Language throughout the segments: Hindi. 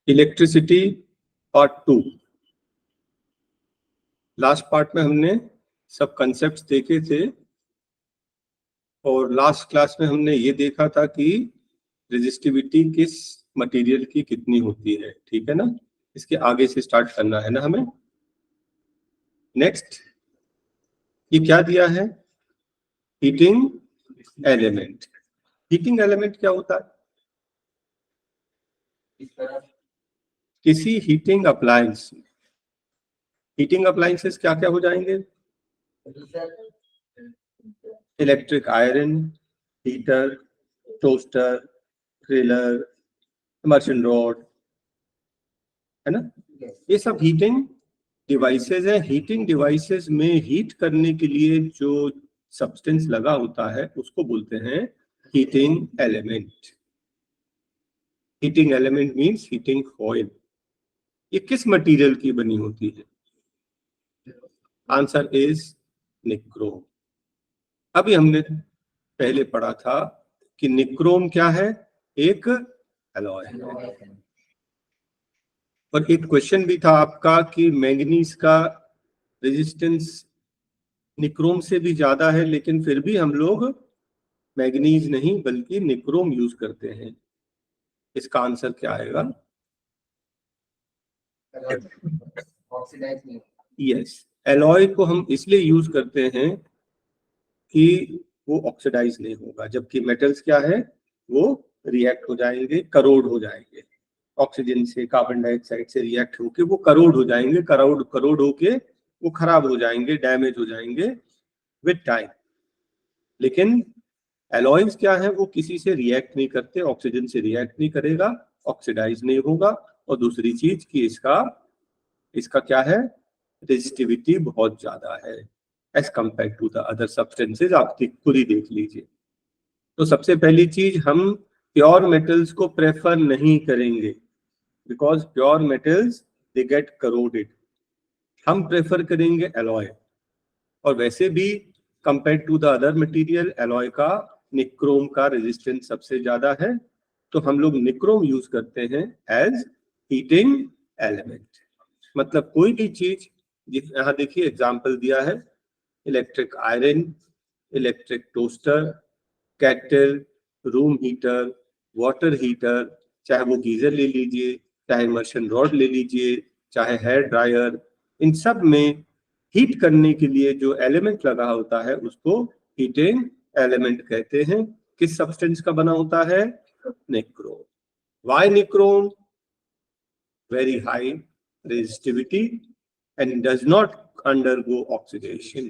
Electricity part 2। लास्ट पार्ट में हमने सब कंसेप्ट्स देखे थे और लास्ट क्लास में हमने ये देखा था कि रेजिस्टिविटी किस मटेरियल की कितनी होती है, ठीक है ना। इसके आगे से स्टार्ट करना है ना हमें। नेक्स्ट ये क्या दिया है, हीटिंग एलिमेंट। हीटिंग एलिमेंट क्या होता है? किसी हीटिंग अप्लायंस, हीटिंग अप्लायंसेस क्या क्या हो जाएंगे? Electric iron, heater, toaster, griller, immersion rod, है ना। ये सब हीटिंग डिवाइसेस है। हीटिंग डिवाइसेस में हीट करने के लिए जो सब्सटेंस लगा होता है उसको बोलते हैं heating element. Heating element means heating coil. ये किस मटेरियल की बनी होती है? Answer is nichrome. अभी हमने पहले पढ़ा था कि निक्रोम क्या है, एक एलॉय है। और एक क्वेश्चन भी था आपका कि मैंगनीज का रेजिस्टेंस निक्रोम से भी ज्यादा है, लेकिन फिर भी हम लोग मैंगनीज नहीं बल्कि निक्रोम यूज करते हैं। इसका आंसर क्या आएगा? यस, एलॉय को हम इसलिए यूज करते हैं कि वो ऑक्सीडाइज नहीं होगा, जबकि मेटल्स क्या है, वो रिएक्ट हो जाएंगे, करोड हो जाएंगे। ऑक्सीजन से, कार्बन डाइऑक्साइड से रिएक्ट होके वो करोड हो जाएंगे, करोड करोड होके वो खराब हो जाएंगे, डैमेज हो जाएंगे विद टाइम। लेकिन एलॉयज क्या है, वो किसी से रिएक्ट नहीं करते, ऑक्सीजन से रिएक्ट नहीं करेगा, ऑक्सीडाइज नहीं होगा। और दूसरी चीज कि इसका क्या है, रेजिस्टिविटी बहुत ज्यादा है as compare to the other substances. आप खुद ही देख लीजिए। तो सबसे पहली चीज, हम प्योर मेटल्स को प्रेफर नहीं करेंगे because pure metals they get corroded. हम प्रेफर करेंगे एलॉय। और वैसे भी compare to the other material alloy का निक्रोम का रेजिस्टेंस सबसे ज्यादा है। तो हम लोग निक्रोम यूज करते हैं एज हीटिंग एलिमेंट। मतलब कोई भी चीज, यहाँ देखिए एग्जांपल दिया है, electric iron, electric toaster, kettle, room heater, water heater, चाहे वो गीजर ले लीजिए, चाहे इमर्शन रॉड ले लीजिए, चाहे हेयर ड्रायर, इन सब में हीट करने के लिए जो एलिमेंट लगा होता है उसको हीटिंग एलिमेंट कहते हैं। किस सब्सटेंस का बना होता है? Nichrome. Why nichrome? Very high resistivity and does not undergo oxidation।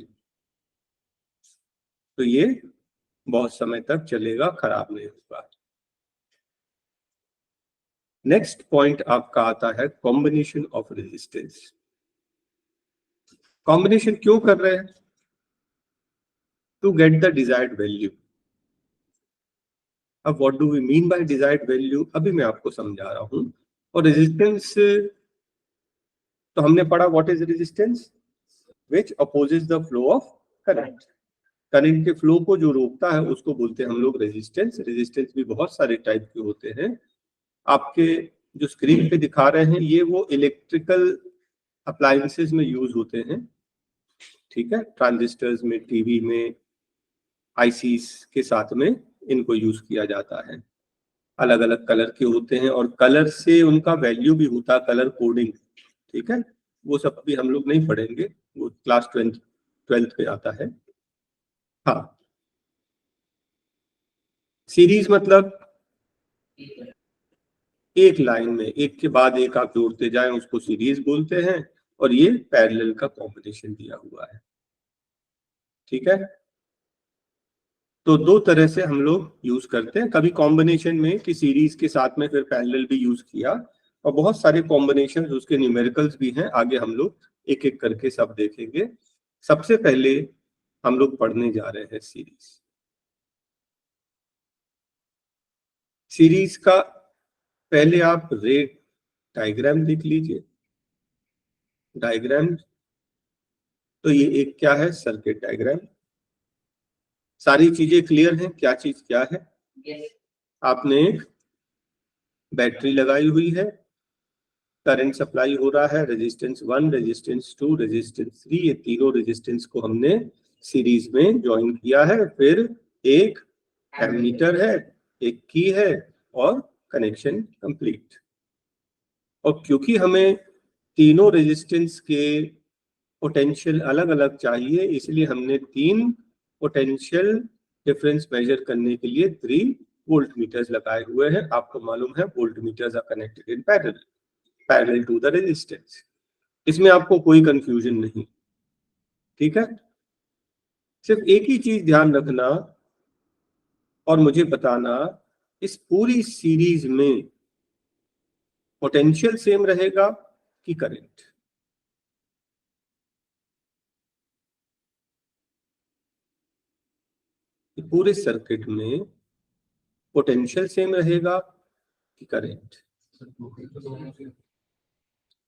तो ये बहुत समय तक चलेगा, खराब नहीं होगा। नेक्स्ट पॉइंट आपका आता है कॉम्बिनेशन ऑफ रेजिस्टेंस। कॉम्बिनेशन क्यों कर रहे हैं? To get the desired value. अब what do we mean by desired value, अभी मैं आपको समझा रहा हूं। और रेजिस्टेंस तो हमने पढ़ा, what is resistance? Which opposes the flow of current. Current के फ्लो को जो रोकता है उसको बोलते हैं हम लोग रेजिस्टेंस। रेजिस्टेंस भी बहुत सारे टाइप के होते हैं। आपके जो स्क्रीन पे दिखा रहे हैं ये वो इलेक्ट्रिकल अप्लायंसेस में यूज होते हैं, ठीक है। ट्रांजिस्टर्स में, टीवी में, आईसीस के साथ में इनको यूज किया जाता है। अलग अलग कलर के होते हैं और कलर से उनका वैल्यू भी होता है, कलर कोडिंग, ठीक है। वो सब भी हम लोग नहीं पढ़ेंगे, वो क्लास 12th पे आता है। हाँ, सीरीज मतलब एक लाइन में एक के बाद एक आप जोड़ते जाएं, उसको सीरीज बोलते हैं। और ये पैरेलल का कॉम्बिनेशन दिया हुआ है, ठीक है। तो दो तरह से हम लोग यूज करते हैं, कभी कॉम्बिनेशन में कि सीरीज के साथ में फिर पैरेलल भी यूज किया, और बहुत सारे कॉम्बिनेशन उसके न्यूमेरिकल्स भी हैं। आगे हम लोग एक एक करके सब देखेंगे। सबसे पहले हम लोग पढ़ने जा रहे हैं सीरीज। सीरीज का पहले आप रे डायग्राम देख लीजिए। डायग्राम तो ये एक क्या है, सर्किट डायग्राम। सारी चीजें क्लियर हैं, क्या चीज क्या है? आपने एक बैटरी लगाई हुई है, करंट सप्लाई हो रहा है, रेजिस्टेंस 1, रेजिस्टेंस 2, रेजिस्टेंस 3, ये तीनों रेजिस्टेंस को हमने सीरीज में ज्वाइन किया है। फिर एक एमीटर है, एक की है और कनेक्शन कंप्लीट। और क्योंकि हमें तीनों रेजिस्टेंस के पोटेंशियल अलग अलग चाहिए, इसलिए हमने 3 पोटेंशियल डिफरेंस मेजर करने के लिए 3 वोल्ट मीटर्स लगाए हुए हैं। आपको मालूम है volt meters are connected in parallel to the resistance. इसमें आपको कोई कंफ्यूजन नहीं, ठीक है। सिर्फ एक ही चीज ध्यान रखना और मुझे बताना, इस पूरी सीरीज में पोटेंशियल सेम रहेगा कि करंट? पूरे सर्किट में पोटेंशियल सेम रहेगा कि करंट?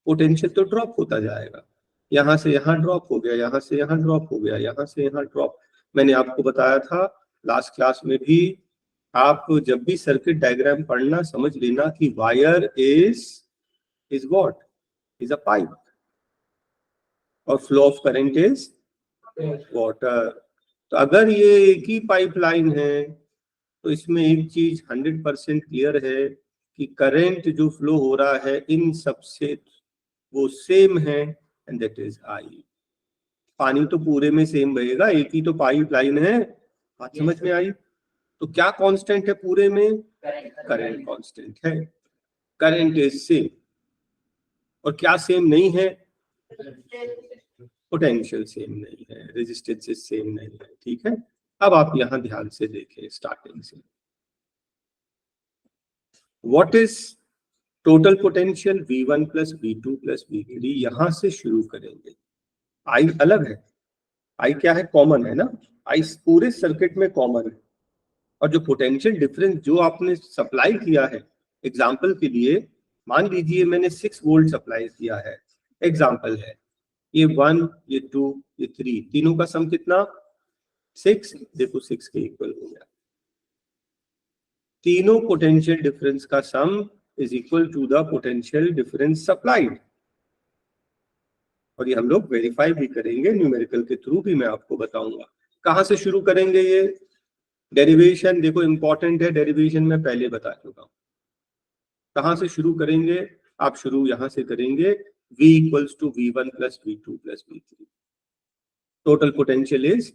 पोटेंशियल तो ड्रॉप होता जाएगा, यहां से यहां ड्रॉप हो गया, यहां से यहां ड्रॉप हो गया, यहां से यहां ड्रॉप। मैंने आपको बताया था लास्ट क्लास में भी, आप जब भी सर्किट डायग्राम पढ़ना समझ लेना कि wire is what, is a pipe और flow of current is water. तो अगर ये एक ही पाइपलाइन है तो इसमें एक चीज 100% क्लियर है कि करंट जो फ्लो हो रहा है इन सबसे वो सेम है, एंड दैट इज आई। पानी तो पूरे में सेम बहेगा, एक ही तो पाइपलाइन है। बात समझ में आई? तो क्या कांस्टेंट है पूरे में? करंट कांस्टेंट है, करंट इज सेम। और क्या सेम नहीं है? पोटेंशियल सेम नहीं है, रेजिस्टेंस सेम नहीं है, ठीक है। अब आप यहां ध्यान से देखें स्टार्टिंग से, what is total potential V1 plus V2 plus V3। यहां से शुरू करेंगे। आई अलग है, आई क्या है? कॉमन है ना, आई पूरे सर्किट में कॉमन है। और जो पोटेंशियल डिफरेंस जो आपने सप्लाई किया है, एग्जांपल के लिए मान लीजिए मैंने 6 वोल्ट सप्लाई किया है, एग्जांपल है, ये 1, ये 2, ये 3, तीनों का सम कितना? 6। देखो 6 के इक्वल हो गया। तीनों पोटेंशियल डिफरेंस का sum is equal to the potential difference supplied. और ये हम लोग वेरीफाई भी करेंगे, न्यूमेरिकल के थ्रू भी मैं आपको बताऊंगा। कहां से शुरू करेंगे? ये डेरिवेशन देखो इंपॉर्टेंट है, डेरिवेशन में पहले बता चुका हूं। कहां से शुरू करेंगे? आप शुरू यहां से करेंगे, V equals to V1 plus V2 plus V3। Total potential is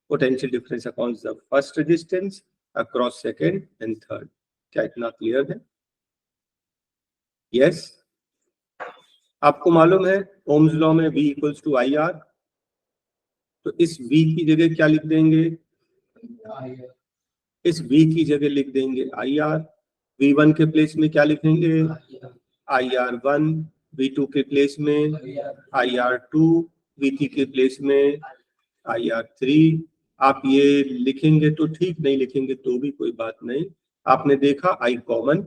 potential difference upon the first resistance across second and third. क्या इतना क्लियर है? यस। आपको मालूम है ओम्स लॉ में V इक्वल्स टू IR, तो इस V की जगह क्या लिख देंगे? इस V की जगह लिख देंगे IR। V1 के प्लेस में क्या लिखेंगे? IR1। V2 के प्लेस में IR2। V3 के प्लेस में IR3। आप ये लिखेंगे तो ठीक, नहीं लिखेंगे तो भी कोई बात नहीं। आपने देखा I कॉमन,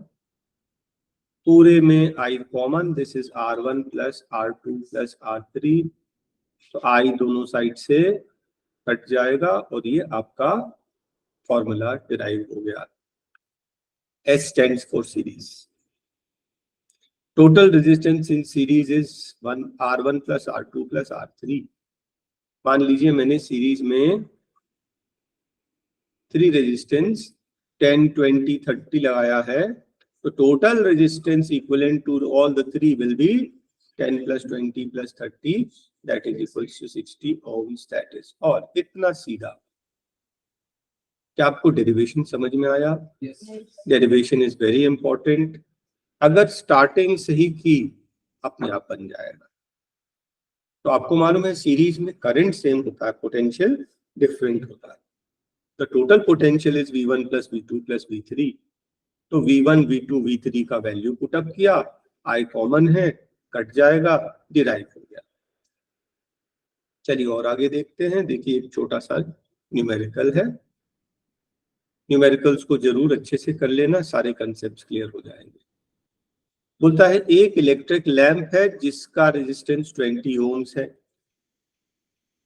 पूरे में I common, this is R1 plus R2 plus R3। तो I दोनों साइड से कट जाएगा और ये आपका फॉर्मूला डिराइव हो गया। S stands for series. Total resistance in series is R1 plus R2 plus R3। मान लीजिए मैंने सीरीज में 3 रेजिस्टेंस 10, 20, 30 लगाया है, तो total resistance equivalent to all the 3 will be 10 plus 20 plus 30, that is equals to 60 ohms, that is और इतना सीधा। क्या आपको डेरिवेशन समझ में आया? Derivation is very important. अगर स्टार्टिंग सही की अपने आप बन जाएगा। तो आपको मालूम है सीरीज में करंट सेम होता है, पोटेंशियल डिफरेंट होता है। The total potential is V1 plus V2 plus V3। तो V1, V2, V3 का वैल्यू पुट अप किया, I कॉमन है, कट जाएगा, डिराइव हो गया। चलिए और आगे देखते हैं। देखिए एक छोटा सा न्यूमेरिकल है, न्यूमेरिकल्स को जरूर अच्छे से कर लेना, सारे कंसेप्ट क्लियर हो जाएंगे। बोलता है एक इलेक्ट्रिक लैंप है जिसका रेजिस्टेंस 20 ओम्स है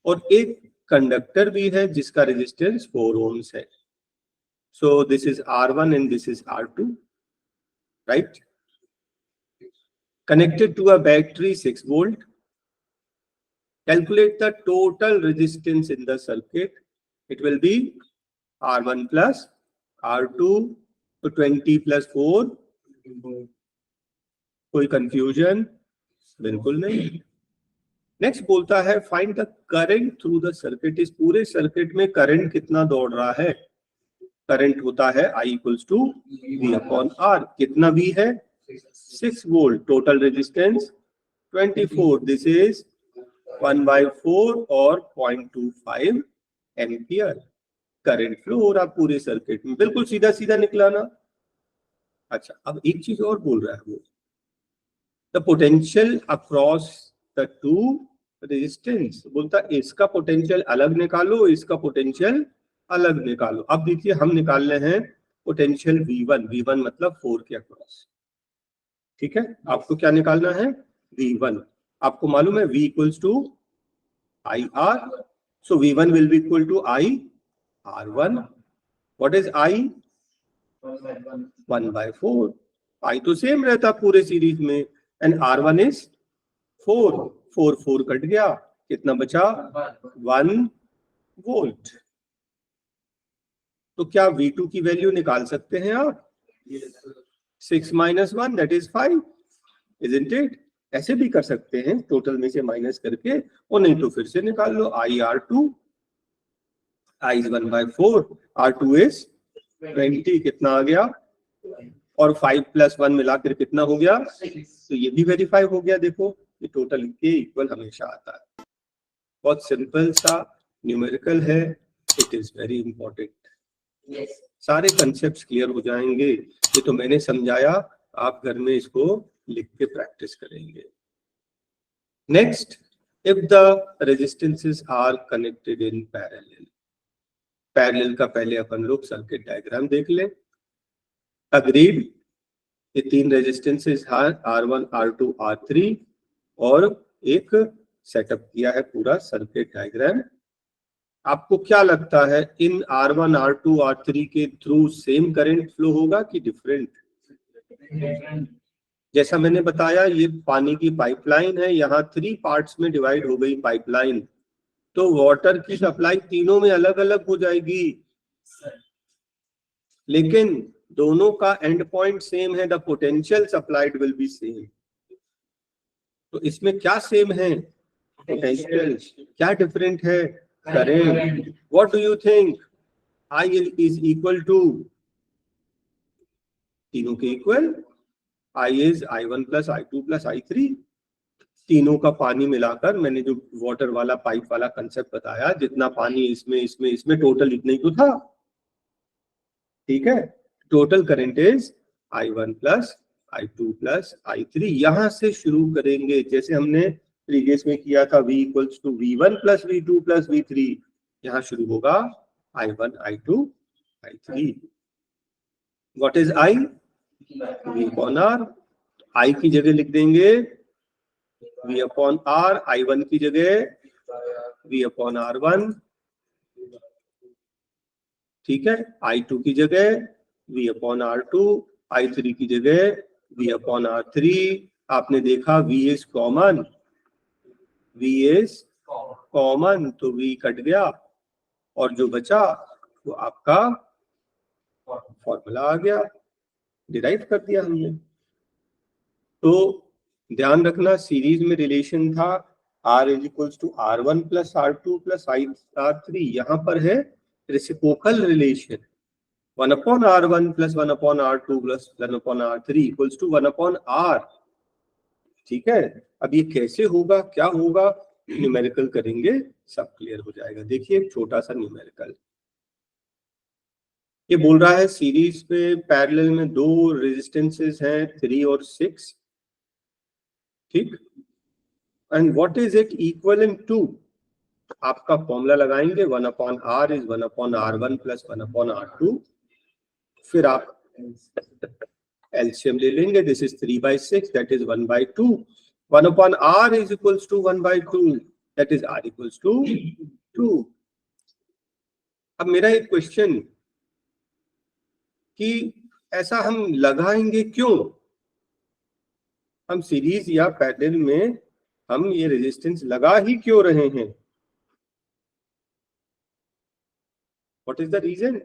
और एक कंडक्टर भी है जिसका रेजिस्टेंस 4 ओम्स है। So this is R1 and this is R2, right. connected to a battery 6 volt. Calculate the total resistance in the circuit. It will be R1 plus R2 तो 20 plus 4. कोई कंफ्यूजन? बिल्कुल नहीं. नेक्स्ट बोलता है find the current through the circuit. इस पूरे सर्किट में करंट कितना दौड़ रहा है? करंट होता है I equals to V upon R. कितना V है? 6 volt. Total resistance 24. This is 1/4 और 0.25 एम्पियर. करंट फ्लो हो रहा पूरे सर्किट में. बिल्कुल सीधा सीधा निकला ना. अच्छा, अब एक चीज और बोल रहा है वो, the potential across the two resistance. बोलता इसका पोटेंशियल अलग निकालो, इसका पोटेंशियल अलग निकालो. अब देखिए हम निकाल रहे हैं पोटेंशियल V1. V1 मतलब 4 के अक्रॉस. ठीक है, आपको क्या निकालना है? V1. आपको मालूम है V equals to IR. So V1 will be equal to I R1. What is I? 1/4. I तो सेम रहता पूरे सीरीज में. And R1 is 4. 4 कट गया. कितना बचा? 1 वोल्ट. तो क्या V2 की वैल्यू निकाल सकते हैं आप? 6 minus 1 that is 5. Isn't it? ऐसे भी कर सकते हैं, टोटल में से माइनस करके, और नहीं तो फिर से निकाल लो. I R2. I is 1/4. R2 is 20. कितना आ गया? और 5 plus 1 मिलाकर कितना हो गया? तो ये भी वेरीफाई हो गया. देखो ये टोटल के इक्वल हमेशा आता है. बहुत सिंपल सा न्यूमेरिकल है. It is very important. सारे कंसेप्ट्स क्लियर हो जाएंगे. ये तो मैंने समझाया, आप घर में इसको लिख के प्रैक्टिस करेंगे. Next, if the resistances are connected in parallel. Parallel का पहले अपन लोग सर्किट डायग्राम देख ले. अग्रीड. ये 3 रेजिस्टेंसेस R1 R2 R3 और एक सेटअप किया है पूरा सर्किट डायग्राम. आपको क्या लगता है इन R1 R2 R3 के थ्रू सेम करंट फ्लो होगा कि डिफरेंट? जैसा मैंने बताया ये पानी की पाइपलाइन है. यहाँ 3 पार्ट्स में डिवाइड हो गई पाइपलाइन. तो वाटर की सप्लाई तीनों में अलग अलग हो जाएगी, लेकिन दोनों का एंड पॉइंट सेम है. The potential supplied will be same. तो इसमें क्या सेम है? पोटेंशियल. क्या डिफरेंट है? Current. What do you think? I is equal to, तीनों के equal. I is I1 plus I2 plus I3. तीनों का पानी मिलाकर मैंने जो वाटर वाला पाइप वाला कंसेप्ट बताया, जितना पानी इसमें इसमें इसमें टोटल इतना ही तो था. ठीक है, total current is I1 plus I2 plus I3. यहां से शुरू करेंगे जैसे हमने प्रीवियस में किया था. V equals to V1 plus V2 plus V3. यहां शुरू होगा I1 I2 I3. What is I? V upon R. I की जगह लिख देंगे V अपॉन R. I1 की जगह V अपॉन R1. ठीक है, I2 की जगह V अपॉन R2. I3 की जगह V अपॉन R3. आपने देखा V is common. V is common तो V कट गया और जो बचा वो आपका फॉर्मूला आ गया. डिराइव कर दिया हमने. तो ध्यान रखना सीरीज में रिलेशन था R is equals to R1 plus R2 plus R3. यहाँ पर है reciprocal relation. 1 upon R1 plus 1 upon R2 plus 1 upon R3 equals to 1 upon R. ठीक है, अब ये कैसे होगा, क्या होगा, न्यूमेरिकल करेंगे सब क्लियर हो जाएगा. देखिए एक छोटा सा न्यूमेरिकल. ये बोल रहा है सीरीज पे पैरेलल में 2 रेजिस्टेंसेस हैं 3 और 6. ठीक, and what is it equivalent to? आपका फॉर्मूला लगाएंगे 1 upon R is 1 upon R1 plus 1 upon R2. फिर आप एलसीएम ले लेंगे. This is 3/6 that is 1/2. 1 upon R is equals to 1/2 that is R equals to 2. अब मेरा एक क्वेश्चन कि ऐसा हम लगाएंगे क्यों? हम सीरीज या पैरेलल में हम ये रेजिस्टेंस लगा ही क्यों रहे हैं? What is the reason?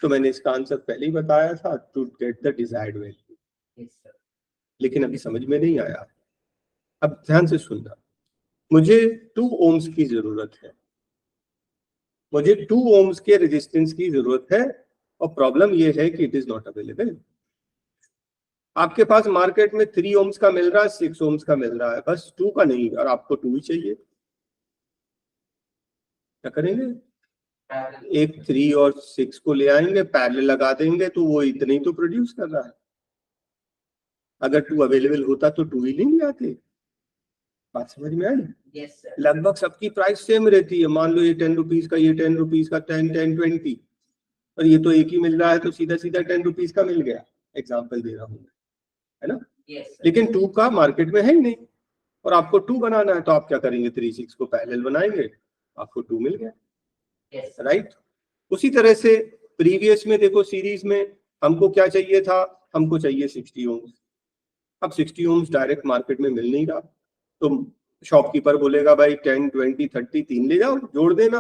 तो मैंने इसका आंसर पहले ही बताया था, to get the desired value. लेकिन अभी समझ में नहीं आया। अब ध्यान से सुनना, मुझे 2 ओम्स की जरूरत है, मुझे 2 ओम्स के रेजिस्टेंस की जरूरत है, और प्रॉब्लम ये है कि इट इज नॉट अवेलेबल। आपके पास मार्केट में 3 ओम्स का मिल रहा है, 6 ओम्स का मिल रहा है, बस 2 का नहीं, और आपको 2 ही चाहिए। क्या करेंगे? एक 3 और 6 को ले आएंगे, पैरेलल लगा देंगे, तो वो इतने ही तो प्रोड्यूस कर रहा है। अगर 2 अवेलेबल होता तो 2 ही नहीं आते। बात समझ में आई? yes, लगभग सबकी प्राइस सेम रहती है। मान लो ये 10 रुपीज का, ये 10 रुपीज का, 10, 10, 20, और ये तो एक ही मिल रहा है, तो सीधा सीधा 10 रुपीज का मिल गया। एग्जाम्पल दे रहा हूँ, है ना? yes, लेकिन 2 का मार्केट में है ही नहीं, और आपको 2 बनाना है, तो आप क्या करेंगे? 3, 6 को पैरेलल बनाएंगे, आपको 2 मिल गया। yes, right? उसी तरह से प्रीवियस में देखो, सीरीज में हमको क्या चाहिए था? हमको चाहिए 60 ओम्स। अब 60 ओम्स डायरेक्ट मार्केट में मिल नहीं रहा, तो शॉपकीपर बोलेगा भाई 10, 20, 30 3 ले जाओ, जोड़ देना।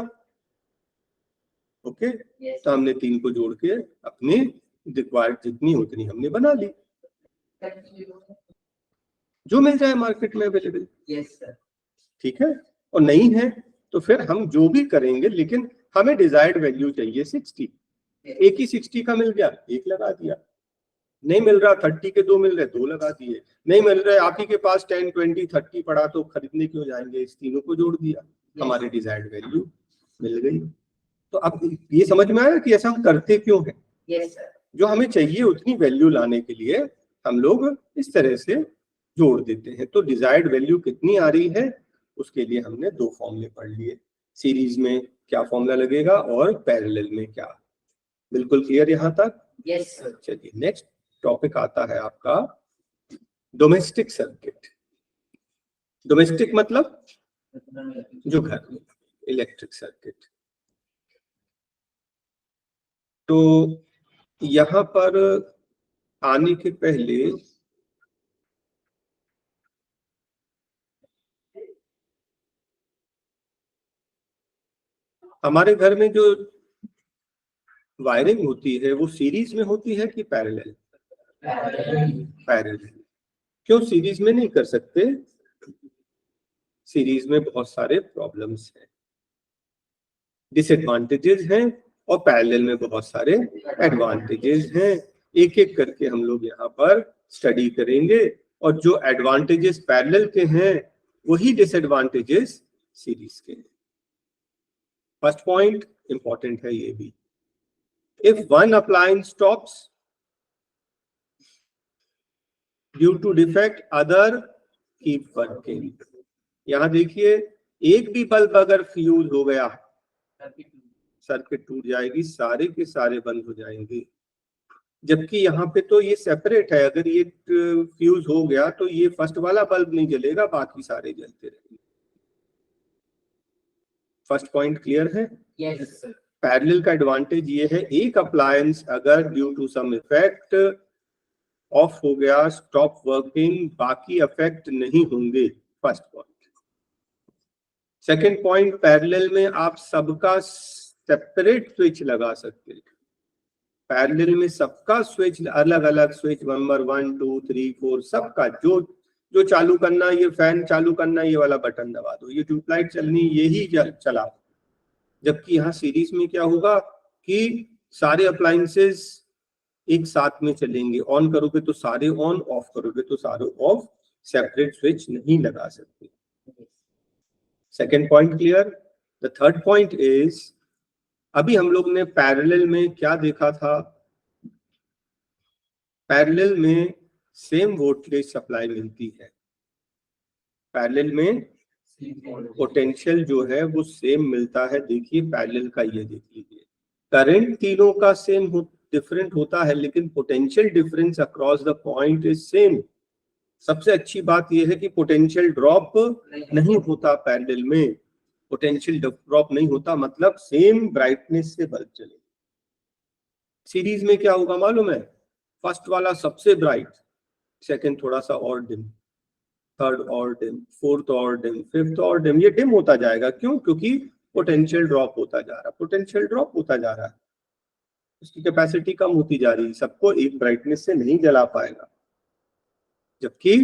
ओके, yes, तो हमने 3 को जोड़ के अपने रिक्वायर्ड जितनी उतनी हमने बना ली, जो मिल जाए मार्केट में अवेलेबल। yes, sir. ठीक है? और नहीं है तो फिर हम जो भी करेंगे, लेकिन हमें डिजायर्ड वैल्यू चाहिए 60। एक ही 60 का मिल गया, एक लगा दिया। नहीं मिल रहा, 30 के 2 मिल रहे, 2 लगा दिए। नहीं मिल रहे, आप ही के पास 10, 20, 30 पड़ा, तो खरीदने क्यों जाएंगे? इस तीनों को जोड़ दिया, हमारी डिजायर्ड वैल्यू मिल गई। तो अब ये समझ में आया कि ऐसा हम करते क्यों हैं? yes, sir. जो हमें चाहिए उतनी वैल्यू लाने के लिए हम लोग इस तरह से जोड़ देते हैं। तो डिजायर्ड वैल्यू कितनी आ रही है, उसके लिए हमने 2 फॉर्मूले पढ़ लिए। सीरीज में क्या फॉर्मूला लगेगा और पैरेलल में क्या। बिल्कुल क्लियर यहाँ तक? yes, sir. चलिए, नेक्स्ट टॉपिक आता है आपका डोमेस्टिक सर्किट। डोमेस्टिक मतलब जो घर में, इलेक्ट्रिक सर्किट। तो यहाँ पर आने के पहले हमारे घर में जो वायरिंग होती है वो सीरीज में होती है कि पैरेलल? पैरेलल। क्यों सीरीज में नहीं कर सकते? सीरीज में बहुत सारे प्रॉब्लम्स हैं, डिसएडवांटेजेस हैं, और पैरेलल में बहुत सारे एडवांटेजेस हैं। एक एक करके हम लोग यहाँ पर स्टडी करेंगे, और जो एडवांटेजेस पैरेलल के हैं वही डिसएडवांटेजेस सीरीज के हैं। फर्स्ट पॉइंट इंपॉर्टेंट है ये भी। If one appliance stops due to defect, other keep working. यहां देखिए, एक भी बल्ब अगर फ्यूज हो गया, सर्किट टूट जाएगी, सारे के सारे बंद हो जाएंगे। जबकि यहाँ पे तो ये सेपरेट है, अगर ये फ्यूज हो गया तो ये फर्स्ट वाला बल्ब नहीं जलेगा, बाकी सारे जलते रहेंगे। फर्स्ट पॉइंट क्लियर है? yes, sir. पैरेलल का एडवांटेज ये है, एक अप्लायंस अगर due to some effect off हो गया, स्टॉप वर्किंग, बाकी इफेक्ट नहीं होंगे। First point. Second point, parallel में आप सबका सेपरेट स्विच लगा सकते हैं। पैरेलल में सबका स्विच अलग अलग, स्विच नंबर 1, 2, 3, 4 सबका, जो चालू करना, ये फैन चालू करना, ये वाला बटन दबा दो, ये ट्यूबलाइट चलनी, यही चला। जबकि यहाँ सीरीज में क्या होगा कि सारे अप्लायंसेस एक साथ में चलेंगे। ऑन करोगे तो सारे ऑन, ऑफ करोगे तो सारे ऑफ, सेपरेट स्विच नहीं लगा सकते। Second point clear? The third point is, अभी हम लोग ने पैरेलल में क्या देखा था? पैरेलल में सेम वोल्टेज सप्लाई मिलती है। पैरेलल में पोटेंशियल जो है वो सेम मिलता है। देखिए पैरेलल का ये देख लीजिए, करंट तीनों का सेम डिफरेंट होता है, लेकिन potential difference across the point is same. सबसे अच्छी बात यह है कि पोटेंशियल ड्रॉप नहीं होता पैरेलल में। पोटेंशियल ड्रॉप नहीं होता मतलब सेम ब्राइटनेस से बल्ब चलेगा। सीरीज में क्या होगा मालूम है? फर्स्ट वाला सबसे ब्राइट, सेकंड थोड़ा सा और डिम, थर्ड और डिम, फोर्थ और डिम, फिफ्थ और डिम, ये डिम होता जाएगा। क्यों? क्योंकि पोटेंशियल ड्रॉप होता जा रहा है, पोटेंशियल ड्रॉप होता जा रहा है, उसकी कैपेसिटी कम होती जा रही है, सबको एक ब्राइटनेस से नहीं जला पाएगा। जबकि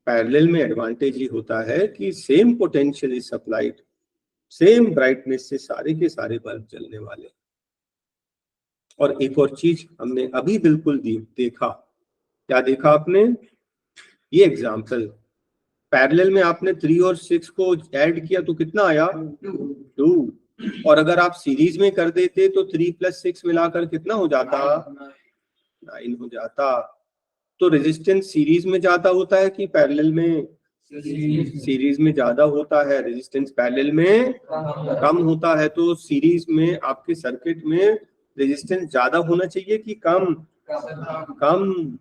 पैरेलल में एडवांटेज ये होता है कि same potential is supplied, same brightness से सारे के सारे बल्ब जलने वाले। और एक और चीज हमने अभी बिल्कुल देखा, क्या देखा आपने? ये एग्जांपल, पैरेलल में आपने 3 और 6 को ऐड किया तो कितना आया? 2। और अगर आप सीरीज में कर देते तो 3 + 6 मिलाकर कितना हो जाता? 9 हो जाता। तो रेजिस्टेंस सीरीज में ज्यादा होता है कि पैरेलल में? सीरीज में ज्यादा होता है, रेजिस्टेंस पैरेलल में कम होता है। तो सीरीज में आपके सर्किट में रेजिस्टेंस ज्यादा होना चाहिए कि कम? कम।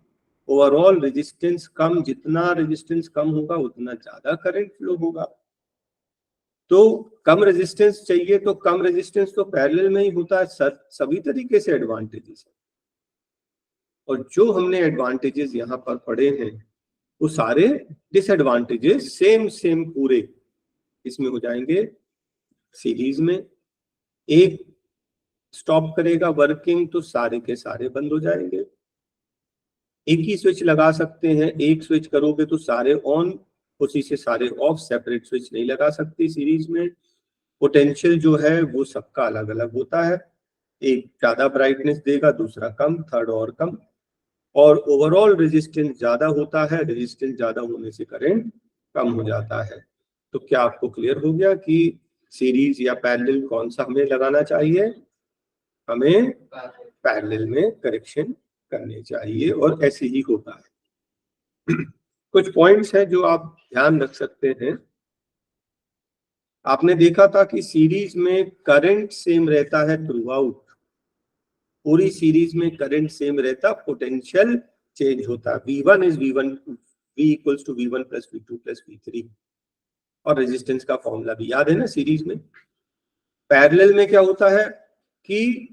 ओवरऑल रेजिस्टेंस कम, जितना रेजिस्टेंस कम होगा उतना ज्यादा करंट फ्लो होगा। तो कम रेजिस्टेंस चाहिए तो कम रेजिस्टेंस तो पैरेलल में ही होता है। सभी तरीके से एडवांटेजेस है। और जो हमने एडवांटेजेस यहाँ पर पढ़े हैं वो सारे डिसएडवांटेजेस सेम पूरे इसमें हो जाएंगे। सीरीज में एक स्टॉप करेगा वर्किंग तो सारे के सारे बंद हो जाएंगे। एक ही स्विच लगा सकते हैं, एक स्विच करोगे तो सारे ऑन, उसी से सारे ऑफ, सेपरेट स्विच नहीं लगा सकते सीरीज में। पोटेंशियल जो है वो सबका अलग अलग होता है, एक ज्यादा ब्राइटनेस देगा, दूसरा कम, थर्ड और कम। और ओवरऑल रेजिस्टेंस ज्यादा होता है, रेजिस्टेंस ज्यादा होने से करंट कम हो जाता है। तो क्या आपको क्लियर हो गया कि सीरीज या पैरेलल कौन सा हमें लगाना चाहिए? हमें पैरेलल में करेक्शन करने चाहिए और ऐसे ही होता है। कुछ पॉइंट्स हैं जो आप ध्यान रख सकते हैं। आपने देखा था कि सीरीज में करंट सेम रहता है थ्रू आउट, पूरी सीरीज में करंट सेम रहता, पोटेंशियल चेंज होता है। V1 is V1, V equals to V1 + V2 + V3। और रेजिस्टेंस का फॉर्मूला भी याद है ना सीरीज में। पैरेलल में क्या होता है कि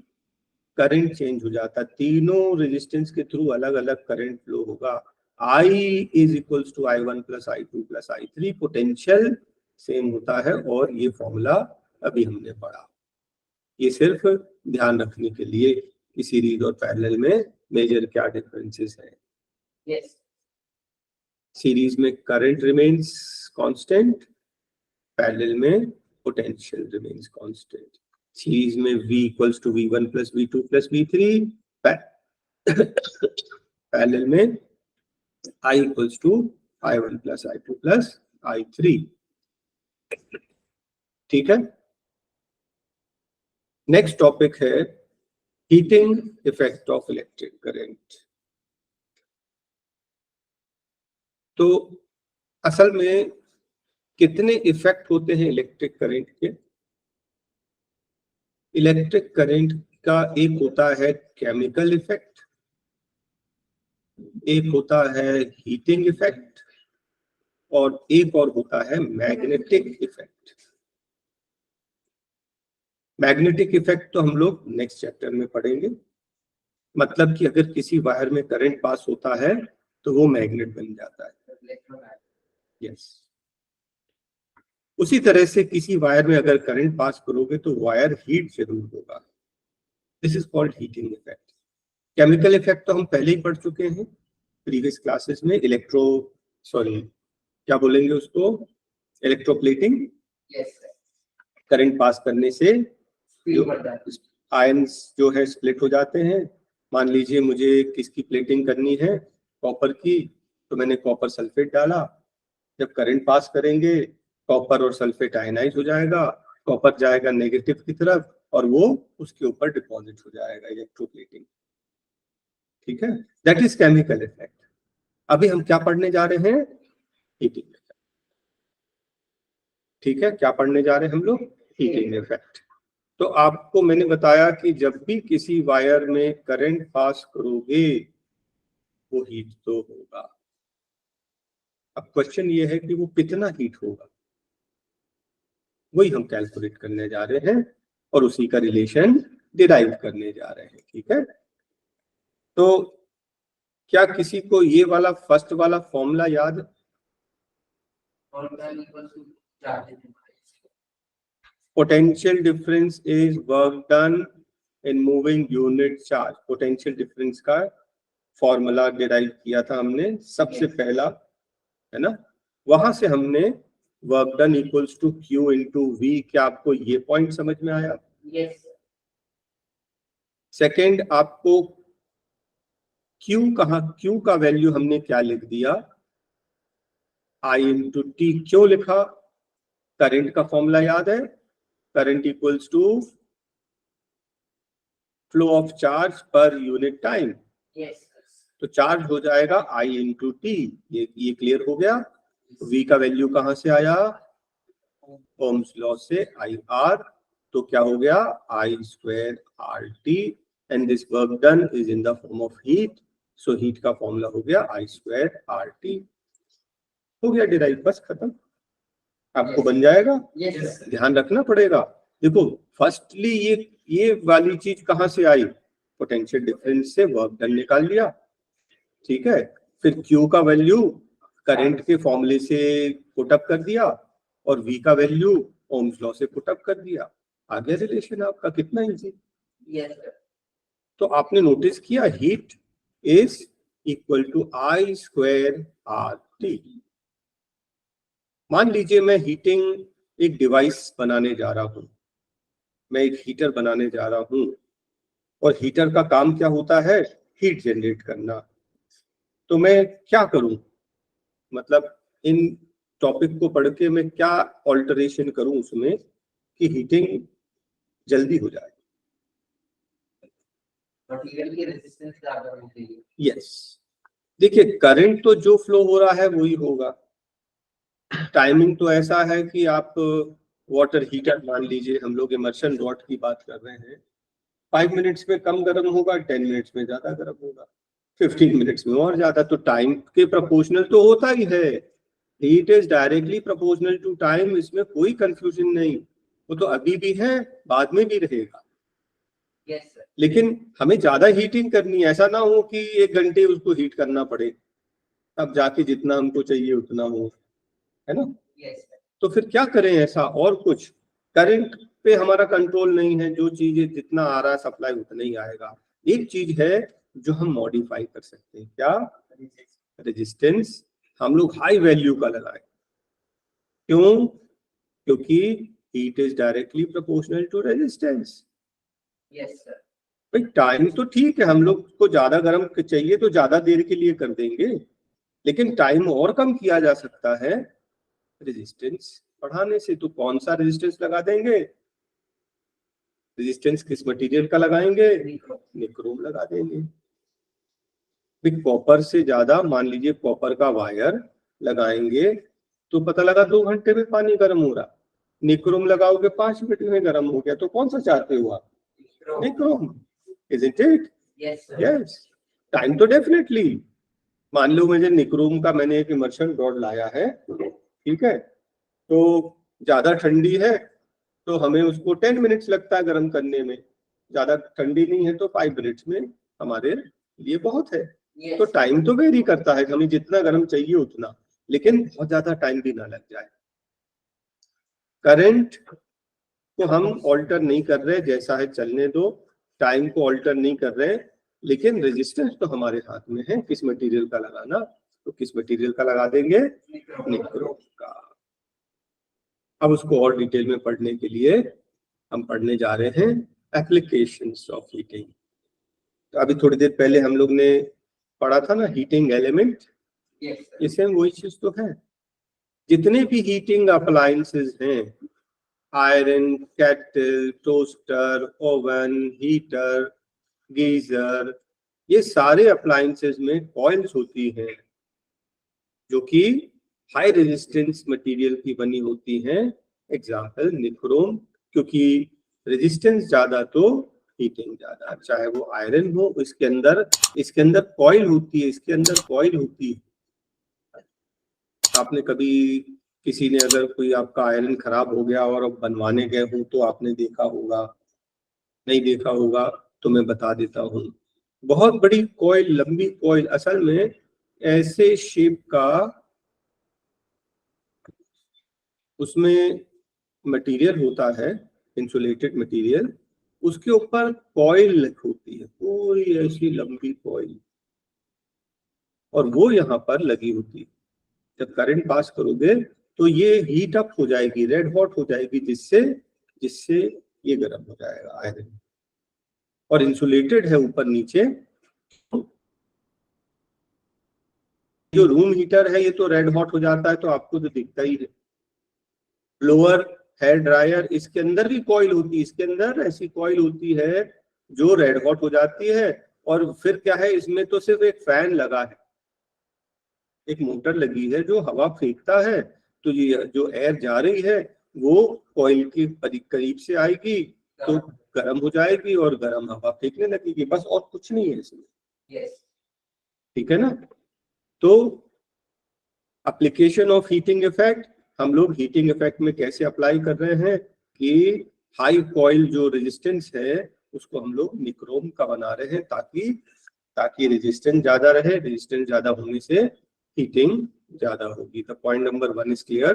करंट चेंज हो जाता है, तीनों रेजिस्टेंस के थ्रू अलग अलग करंट फ्लो होगा। I is equals to I1 + I2 + I3, potential same होता है। और ये फॉर्मूला अभी हमने पढ़ा। ये सिर्फ ध्यान रखने के लिए कि सीरीज और पैरेलल में मेजर क्या डिफरेंसेस हैं। Yes. सीरीज में करंट रिमेन्स कांस्टेंट, पैरेलल में पोटेंशियल रिमेन्स कांस्टेंट। सीरीज में V equals to V1 + V2 + V3, parallel में I equals to I1 + I2 + I3। ठीक है। नेक्स्ट टॉपिक है heating effect of electric current. तो असल में कितने इफेक्ट होते हैं इलेक्ट्रिक करंट के? इलेक्ट्रिक करंट का एक होता है केमिकल इफेक्ट, एक होता है हीटिंग इफेक्ट, और एक और होता है मैग्नेटिक इफेक्ट। मैग्नेटिक इफेक्ट तो हम लोग नेक्स्ट चैप्टर में पढ़ेंगे। मतलब कि अगर किसी वायर में करंट पास होता है तो वो मैग्नेट बन जाता है। यस। उसी तरह से किसी वायर में अगर करंट पास करोगे तो वायर हीट जरूर होगा। This is called heating effect. Chemical effect तो हम पहले ही पढ़ चुके हैं प्रीवियस क्लासेस में। क्या बोलेंगे उसको? Electroplating. Yes, sir. Current pass करने से Feel बढ़ता है. आयंस जो है स्प्लिट हो जाते हैं। मान लीजिए मुझे किसकी प्लेटिंग करनी है? कॉपर की। तो मैंने कॉपर सल्फेट डाला, जब करंट पास करेंगे कॉपर और सल्फेट आयनाइज हो जाएगा, कॉपर जाएगा नेगेटिव की तरफ और वो उसके ऊपर डिपॉजिट हो जाएगा, इलेक्ट्रोप्लेटिंग। ठीक है, दैट इज केमिकल इफेक्ट। अभी हम क्या पढ़ने जा रहे हैं? Heating effect. ठीक है, क्या पढ़ने जा रहे हैं हम लोग? Heating effect. तो आपको मैंने बताया कि जब भी किसी वायर में करंट पास करोगे वो हीट तो होगा। अब क्वेश्चन ये है कि वो कितना हीट होगा, वही हम कैलकुलेट करने जा रहे हैं और उसी का रिलेशन डिराइव करने जा रहे हैं। ठीक है, तो क्या किसी को ये वाला फर्स्ट वाला फॉर्मूला याद है? Work done equals to charge into price. Potential difference is work done in moving unit charge. Potential difference का फॉर्मूला डिराइव किया था हमने सबसे पहला, है ना? वहां से हमने work done equals to Q into V. क्या आपको ये पॉइंट समझ में आया? Yes, sir. सेकेंड, आपको क्यू का वैल्यू हमने क्या लिख दिया? I into T. क्यों लिखा? करंट का फॉर्मूला याद है? Current equals to flow of charge पर यूनिट टाइम। Yes, sir. तो चार्ज हो जाएगा आई इंटू टी। ये क्लियर हो गया? वी का वैल्यू कहां से आया? ओम्स लॉ से, आई आर। तो क्या हो गया? I square R T, and this work done is in the form of heat. So heat का फॉर्मूला हो गया आई स्क्वायर आर टी। हो गया डिराइव, बस खत्म। आपको बन जाएगा। Yes, sir. ध्यान रखना पड़ेगा। देखो, फर्स्टली ये वाली चीज कहां से आई? पोटेंशियल डिफरेंस से वर्क डन निकाल लिया, ठीक है। फिर क्यू का वैल्यू करंट के फॉर्मूले से पुट अप कर दिया, और वी का वैल्यू ओम्स लॉ से पुट अप कर दिया। आ गया रिलेशन आपका। कितना इजी। Yes, sir. तो आपने नोटिस किया heat is equal to I square R T. मान लीजिए मैं हीटिंग एक डिवाइस बनाने जा रहा हूं, मैं एक हीटर बनाने जा रहा हूं, और हीटर का काम क्या होता है? हीट जनरेट करना। तो मैं क्या करूं? मतलब इन टॉपिक को पढ़ के मैं क्या ऑल्टरेशन करूं उसमें कि हीटिंग जल्दी हो जाए? मटेरियल की रेजिस्टेंस ज्यादा होनी चाहिए. यस, देखिए करंट तो जो फ्लो हो रहा है वही होगा। टाइमिंग तो ऐसा है कि आप वाटर हीटर मान लीजिए, हम लोग इमर्शन रॉड की बात कर रहे हैं, 5 मिनट्स में कम गर्म होगा, 10 मिनट्स में ज्यादा गर्म होगा, 15 मिनट्स में और ज्यादा। तो टाइम के प्रोपोर्शनल तो होता ही है। Heat is directly proportional to time, इसमें कोई कंफ्यूजन नहीं। वो तो अभी भी है, बाद में भी रहेगा। Yes, sir. लेकिन हमें ज्यादा हीटिंग करनी है, ऐसा ना हो कि 1 घंटे उसको हीट करना पड़े, अब जाके जितना हमको चाहिए उतना हो, है ना? Yes, sir. तो फिर क्या करें ऐसा? और कुछ करंट पे हमारा कंट्रोल नहीं है, जो चीजें जितना आ रहा है सप्लाई उतना ही आएगा। एक चीज है जो हम मॉडिफाई कर सकते हैं, क्या? रेजिस्टेंस। हम लोग हाई वैल्यू का लगाएं। क्यों? क्योंकि heat is directly proportional to resistance. Yes, sir. भाई टाइम तो ठीक है, हम लोग को ज्यादा गर्म चाहिए तो ज्यादा देर के लिए कर देंगे, लेकिन टाइम और कम किया जा सकता है रेजिस्टेंस बढ़ाने से। तो कौन सा रेजिस्टेंस लगा देंगे? रेजिस्टेंस किस मटेरियल का लगाएंगे? निक्रोम लगा देंगे। कॉपर से ज्यादा, मान लीजिए कॉपर का वायर लगाएंगे तो पता लगा 2 घंटे में पानी गर्म हो रहा, निक्रोम लगाओगे 5 मिनट में गर्म हो गया। तो कौन सा चाहते हो आप? Nichrome, isn't it? Yes, sir. Yes. Time तो डेफिनेटली, मान लो मुझे निक्रोम का, मैंने एक इमर्शन रॉड लाया है, ठीक है, तो ज्यादा ठंडी है तो हमें उसको 10 मिनट्स लगता है गर्म करने में, ज्यादा ठंडी नहीं है तो 5 मिनट्स में हमारे लिए बहुत है। Yes. तो टाइम तो वेरी करता है, हमें जितना गर्म चाहिए उतना, लेकिन बहुत ज्यादा टाइम भी ना लग जाए। करंट को हम ऑल्टर नहीं कर रहे, जैसा है चलने दो। टाइम को ऑल्टर नहीं कर रहे, लेकिन रेजिस्टेंस तो हमारे हाथ में है किस मटेरियल का लगाना। तो किस मटेरियल का लगा देंगे? निक्रोम का। अब उसको और डिटेल में पढ़ने के लिए हम पढ़ने जा रहे हैं एप्लीकेशंस ऑफ हीटिंग। तो अभी थोड़ी देर पहले हम लोग ने पढ़ा था ना हीटिंग एलिमेंट, Yes, sir. इसमें वही चीज तो है। जितने भी हीटिंग अप्लायंसेस हैं, iron, kettle, toaster, oven, heater, geyser, ये सारे अप्लायंसेस में कॉइल्स होती हैं जो कि हाई रेजिस्टेंस मटेरियल की बनी होती हैं। एग्जांपल निक्रोम, क्योंकि रेजिस्टेंस ज्यादा तो हीटिंग ज्यादा। चाहे वो आयरन हो, इसके अंदर कॉइल होती है, इसके अंदर कॉइल होती है। आपने कभी, किसी ने अगर कोई आपका आयरन खराब हो गया और अब बनवाने गए हो तो आपने देखा होगा, नहीं देखा होगा तो मैं बता देता हूँ। बहुत बड़ी कॉइल, लंबी कॉइल, असल में ऐसे शेप का उसमें मटेरियल होता है, इंसुलेटेड मटेरियल, उसके ऊपर कॉइल होती है, पूरी ऐसी लंबी कॉइल, और वो यहाँ पर लगी होती है। जब करंट पास करोगे तो ये हीट अप हो जाएगी, रेड हॉट हो जाएगी, जिससे जिससे ये गर्म हो जाएगा आयरन, और इंसुलेटेड है ऊपर नीचे। जो रूम हीटर है ये तो रेड हॉट हो जाता है, तो आपको तो दिखता ही है। ब्लोअर, हेयर ड्रायर, इसके अंदर भी कॉइल होती है, इसके अंदर ऐसी कॉइल होती है जो रेड हॉट हो जाती है। और फिर क्या है, इसमें तो सिर्फ एक फैन लगा है, एक मोटर लगी है जो हवा फेंकता है, तो ये जो एयर जा रही है वो कॉइल के करीब से आएगी तो गर्म हो जाएगी और गर्म हवा फेंकने लगेगी, बस, और कुछ नहीं है इसमें। ठीक है ना। तो एप्लीकेशन ऑफ हीटिंग इफेक्ट, हम लोग हीटिंग इफेक्ट में कैसे अप्लाई कर रहे हैं कि हाई कॉइल जो रेजिस्टेंस है उसको हम लोग निक्रोम का बना रहे हैं, ताकि रेजिस्टेंस ज्यादा रहे, रेजिस्टेंस ज्यादा होने से हीटिंग ज्यादा होगी। तो point number 1 is clear.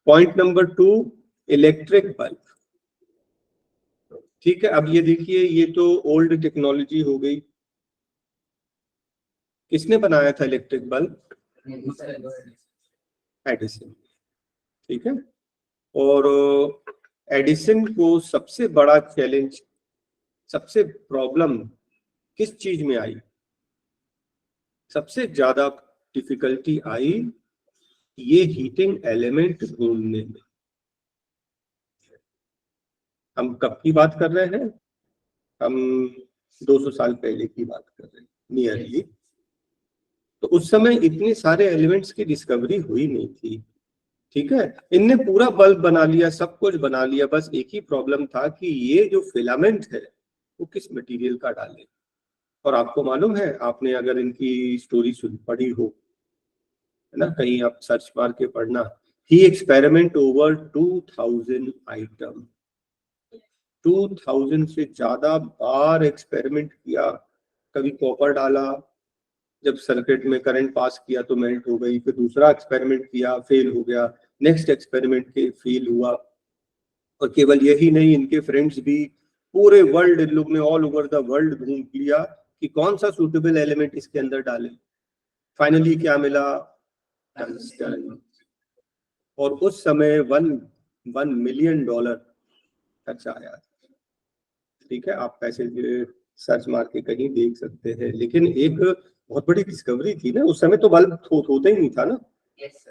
Point number 2, electric bulb. ठीक है, अब ये देखिए, ये तो ओल्ड टेक्नोलॉजी हो गई। किसने बनाया था इलेक्ट्रिक बल्ब? एडिसन। ठीक है, और एडिसन को सबसे बड़ा चैलेंज, सबसे प्रॉब्लम किस चीज में आई? सबसे ज्यादा डिफिकल्टी आई ये हीटिंग एलिमेंट ढूंढने में। हम कब की बात कर रहे हैं? हम 200 साल पहले की बात कर रहे हैं नियरली। तो उस समय इतने सारे एलिमेंट्स की डिस्कवरी हुई नहीं थी। ठीक है, इनने पूरा बल्ब बना लिया, सब कुछ बना लिया, बस एक ही प्रॉब्लम था कि ये जो फिलामेंट है वो किस मटेरियल का डालें। और आपको मालूम है, आपने अगर इनकी स्टोरी पढ़ी हो, है ना, कहीं आप सर्च मार के पढ़ना, ही एक्सपेरिमेंट ओवर 2000 आइटम, 2000 से ज्यादा बार एक्सपेरिमेंट किया। कभी कॉपर डाला, जब सर्किट में करंट पास किया तो मेल्ट हो गई, फिर दूसरा एक्सपेरिमेंट किया, फेल हो गया, नेक्स्ट एक्सपेरिमेंट के फेल हुआ। और केवल यही नहीं, इनके फ्रेंड्स भी पूरे वर्ल्ड, इन लोग ने ऑल ओवर द वर्ल्ड घूम लिया कि कौन सा सूटेबल एलिमेंट इसके अंदर डालें। फाइनली क्या मिला? टंगस्टन। और उस समय $1 मिलियन खर्चा आया। ठीक है, आप पैसे सर्च मार के कहीं देख सकते हैं। लेकिन एक बहुत बड़ी डिस्कवरी थी ना, उस समय तो बल्ब होता ही नहीं था ना।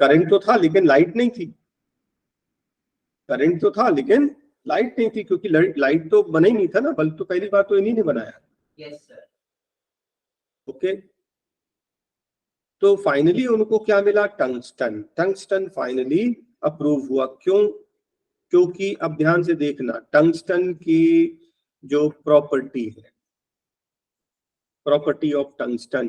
करंट तो था लेकिन लाइट नहीं थी, करंट तो था लेकिन लाइट नहीं थी, क्योंकि लाइट तो बना ही नहीं था ना, बल्ब तो पहली बार तो इन्हीं ने बनाया। ओके, तो फाइनली उनको क्या मिला? टंगस्टन। टंगस्टन फाइनली अप्रूव हुआ। क्यों? क्योंकि अब ध्यान से देखना, टंगस्टन की जो प्रॉपर्टी है, प्रॉपर्टी ऑफ टंगस्टन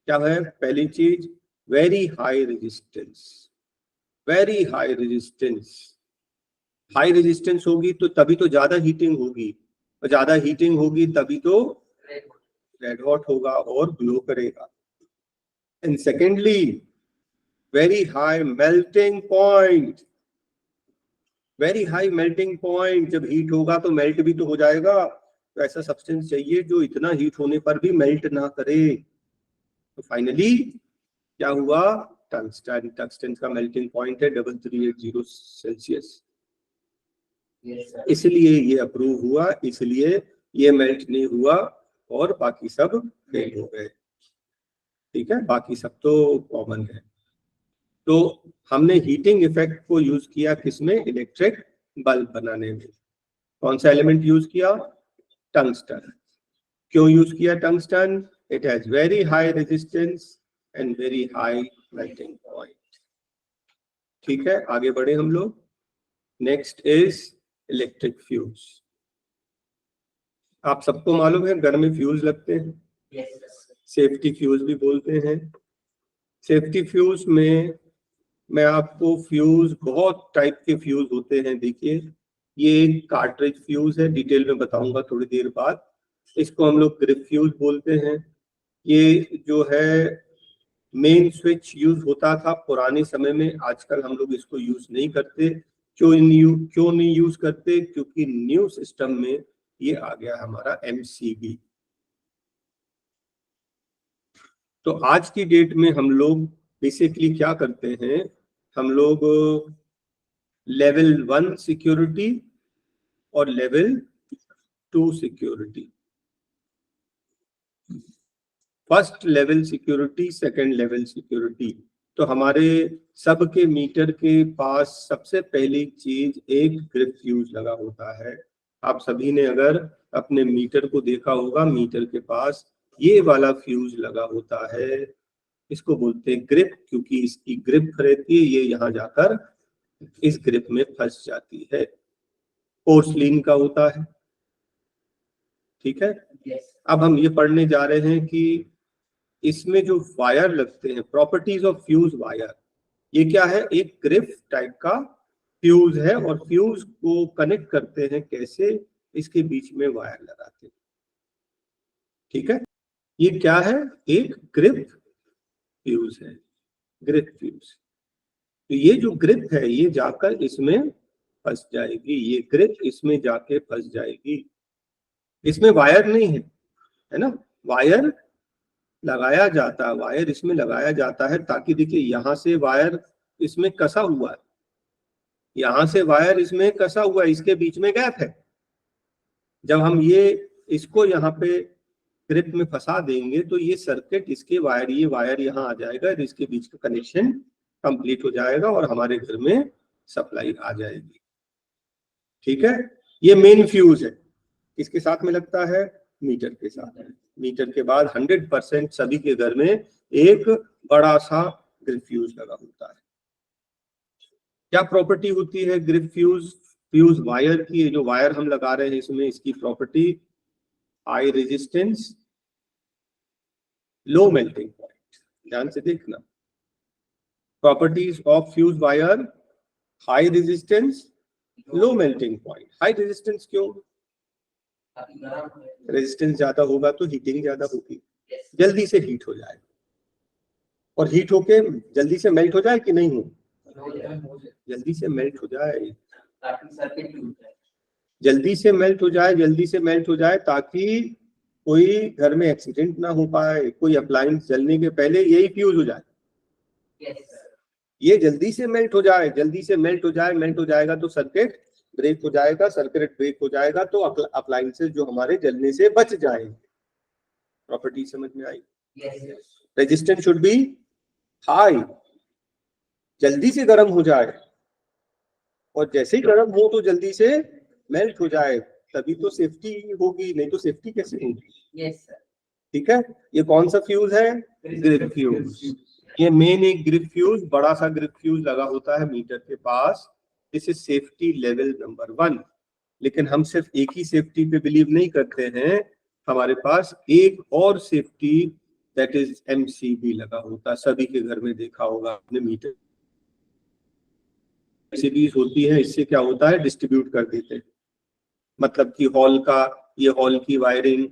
क्या है? पहली चीज, very high resistance. Very high resistance, high resistance होगी तो तभी तो ज्यादा हीटिंग होगी, और ज्यादा हीटिंग होगी तभी तो रेड हॉट होगा और ग्लो करेगा। And secondly, very high melting point. Very high melting point, जब हीट होगा तो मेल्ट भी तो हो जाएगा, तो ऐसा सब्सटेंस चाहिए जो इतना हीट होने पर भी मेल्ट ना करे। तो फाइनली क्या हुआ? टंगस्टन। टंगस्टन का मेल्टिंग पॉइंट है 3380 सेल्सियस। इसलिए ये अप्रूव हुआ, इसलिए ये मेल्ट नहीं हुआ और बाकी सब फेल हो गए। ठीक है, बाकी सब तो कॉमन है। तो हमने हीटिंग इफेक्ट को यूज किया किसमें? इलेक्ट्रिक बल्ब बनाने में। कौन सा एलिमेंट यूज किया? टंगस्टन। क्यों यूज किया tungsten? It has very high resistance and very high melting point. ठीक है, आगे बढ़े हम लोग। Next is electric fuse. आप सबको मालूम है घर में फ्यूज लगते हैं, सेफ्टी फ्यूज भी बोलते हैं। सेफ्टी फ्यूज में मैं आपको फ्यूज, बहुत टाइप के फ्यूज होते हैं, देखिए ये एक कार्ट्रिज फ्यूज है, डिटेल में बताऊंगा थोड़ी देर बाद। इसको हम लोग ग्रिप फ्यूज बोलते हैं। ये जो है मेन स्विच यूज होता था पुराने समय में, आजकल हम लोग इसको यूज नहीं करते। क्यों नहीं यूज करते? क्योंकि न्यू सिस्टम में ये आ गया हमारा MCB। तो आज की डेट में हम लोग बेसिकली क्या करते हैं, हम लोग लेवल 1 सिक्योरिटी और level 2 security, first level security, second level security. तो हमारे सबके मीटर के पास सबसे पहली चीज एक ग्रिप फ्यूज लगा होता है। आप सभी ने अगर अपने मीटर को देखा होगा, मीटर के पास ये वाला फ्यूज लगा होता है। इसको बोलते हैं ग्रिप, क्योंकि इसकी ग्रिप रहती है, ये यहाँ जाकर इस ग्रिप में फंस जाती है। पोर्सलिन का होता है, ठीक है। अब हम ये पढ़ने जा रहे हैं कि इसमें जो वायर लगते हैं, प्रॉपर्टीज ऑफ फ्यूज वायर, ये क्या है? एक ग्रिप टाइप का फ्यूज है, और फ्यूज को कनेक्ट करते हैं कैसे? इसके बीच में वायर लगाते हैं, ठीक है। ये क्या है? एक ग्रिप फ्यूज है, ग्रिप फ्यूज। तो ये जो ग्रिप है ये जाकर इसमें फंस जाएगी, ये ग्रिप इसमें जाके फंस जाएगी। इसमें वायर नहीं है, है ना, वायर लगाया जाता है, वायर इसमें लगाया जाता है ताकि देखिए यहाँ से वायर इसमें कसा हुआ है, यहाँ से वायर इसमें कसा हुआ है, इसके बीच में गैप है। जब हम ये इसको यहाँ पे ग्रिप में फंसा देंगे तो ये सर्किट, इसके वायर, ये वायर यहाँ आ जाएगा, इसके बीच का कनेक्शन कंप्लीट हो जाएगा और हमारे घर में सप्लाई आ जाएगी, ठीक है। ये मेन फ्यूज है, किसके साथ में लगता है? मीटर के साथ है। मीटर के बाद 100% सभी के घर में एक बड़ा सा ग्रिप फ्यूज लगा होता है। क्या प्रॉपर्टी होती है ग्रिप फ्यूज वायर की? जो वायर हम लगा रहे हैं इसमें, इसकी property high resistance, low melting point. ध्यान से देखना, properties of fuse wire, high resistance, low melting point. High resistance क्यों? रेजिस्टेंस ज्यादा होगा तो हीटिंग ज्यादा होगी, जल्दी से हीट हो जाए, और हीट होके जल्दी से मेल्ट हो जाए कि नहीं हो? जल्दी से मेल्ट हो जाए, जल्दी से मेल्ट हो जाए, जल्दी से मेल्ट हो जाए, ताकि कोई घर में एक्सीडेंट ना हो पाए, कोई अप्लायंस जलने के पहले यही फ्यूज हो जाए। ये जल्दी से मेल्ट हो जाए, जल्दी से मेल्ट हो जाए, मेल्ट हो जाएगा तो सर्किट ब्रेक हो जाएगा, सर्किट ब्रेक हो जाएगा तो अप्लायंसेस जो हमारे जलने से बच जाएंगे। प्रॉपर्टी समझ में आई? रेजिस्टेंस शुड बी हाई, जल्दी से गर्म हो जाए, और जैसे ही गर्म हो तो जल्दी से मेल्ट हो जाए, तभी तो सेफ्टी होगी, नहीं तो सेफ्टी कैसे होगी? ठीक है। ये कौन सा फ्यूज है? Grip fuse. ये मेन एक ग्रिप फ्यूज, बड़ा सा ग्रिप फ्यूज लगा होता है मीटर के पास। This is safety level number 1। लेकिन हम सिर्फ एक ही सेफ्टी पे बिलीव नहीं करते हैं, हमारे पास एक और सेफ्टी, दैट इज MCB लगा होता है। सभी के घर में देखा होगा आपने, मीटर MCB होती है। इससे क्या होता है? डिस्ट्रीब्यूट कर देते हैं, मतलब कि हॉल का, ये हॉल की वायरिंग,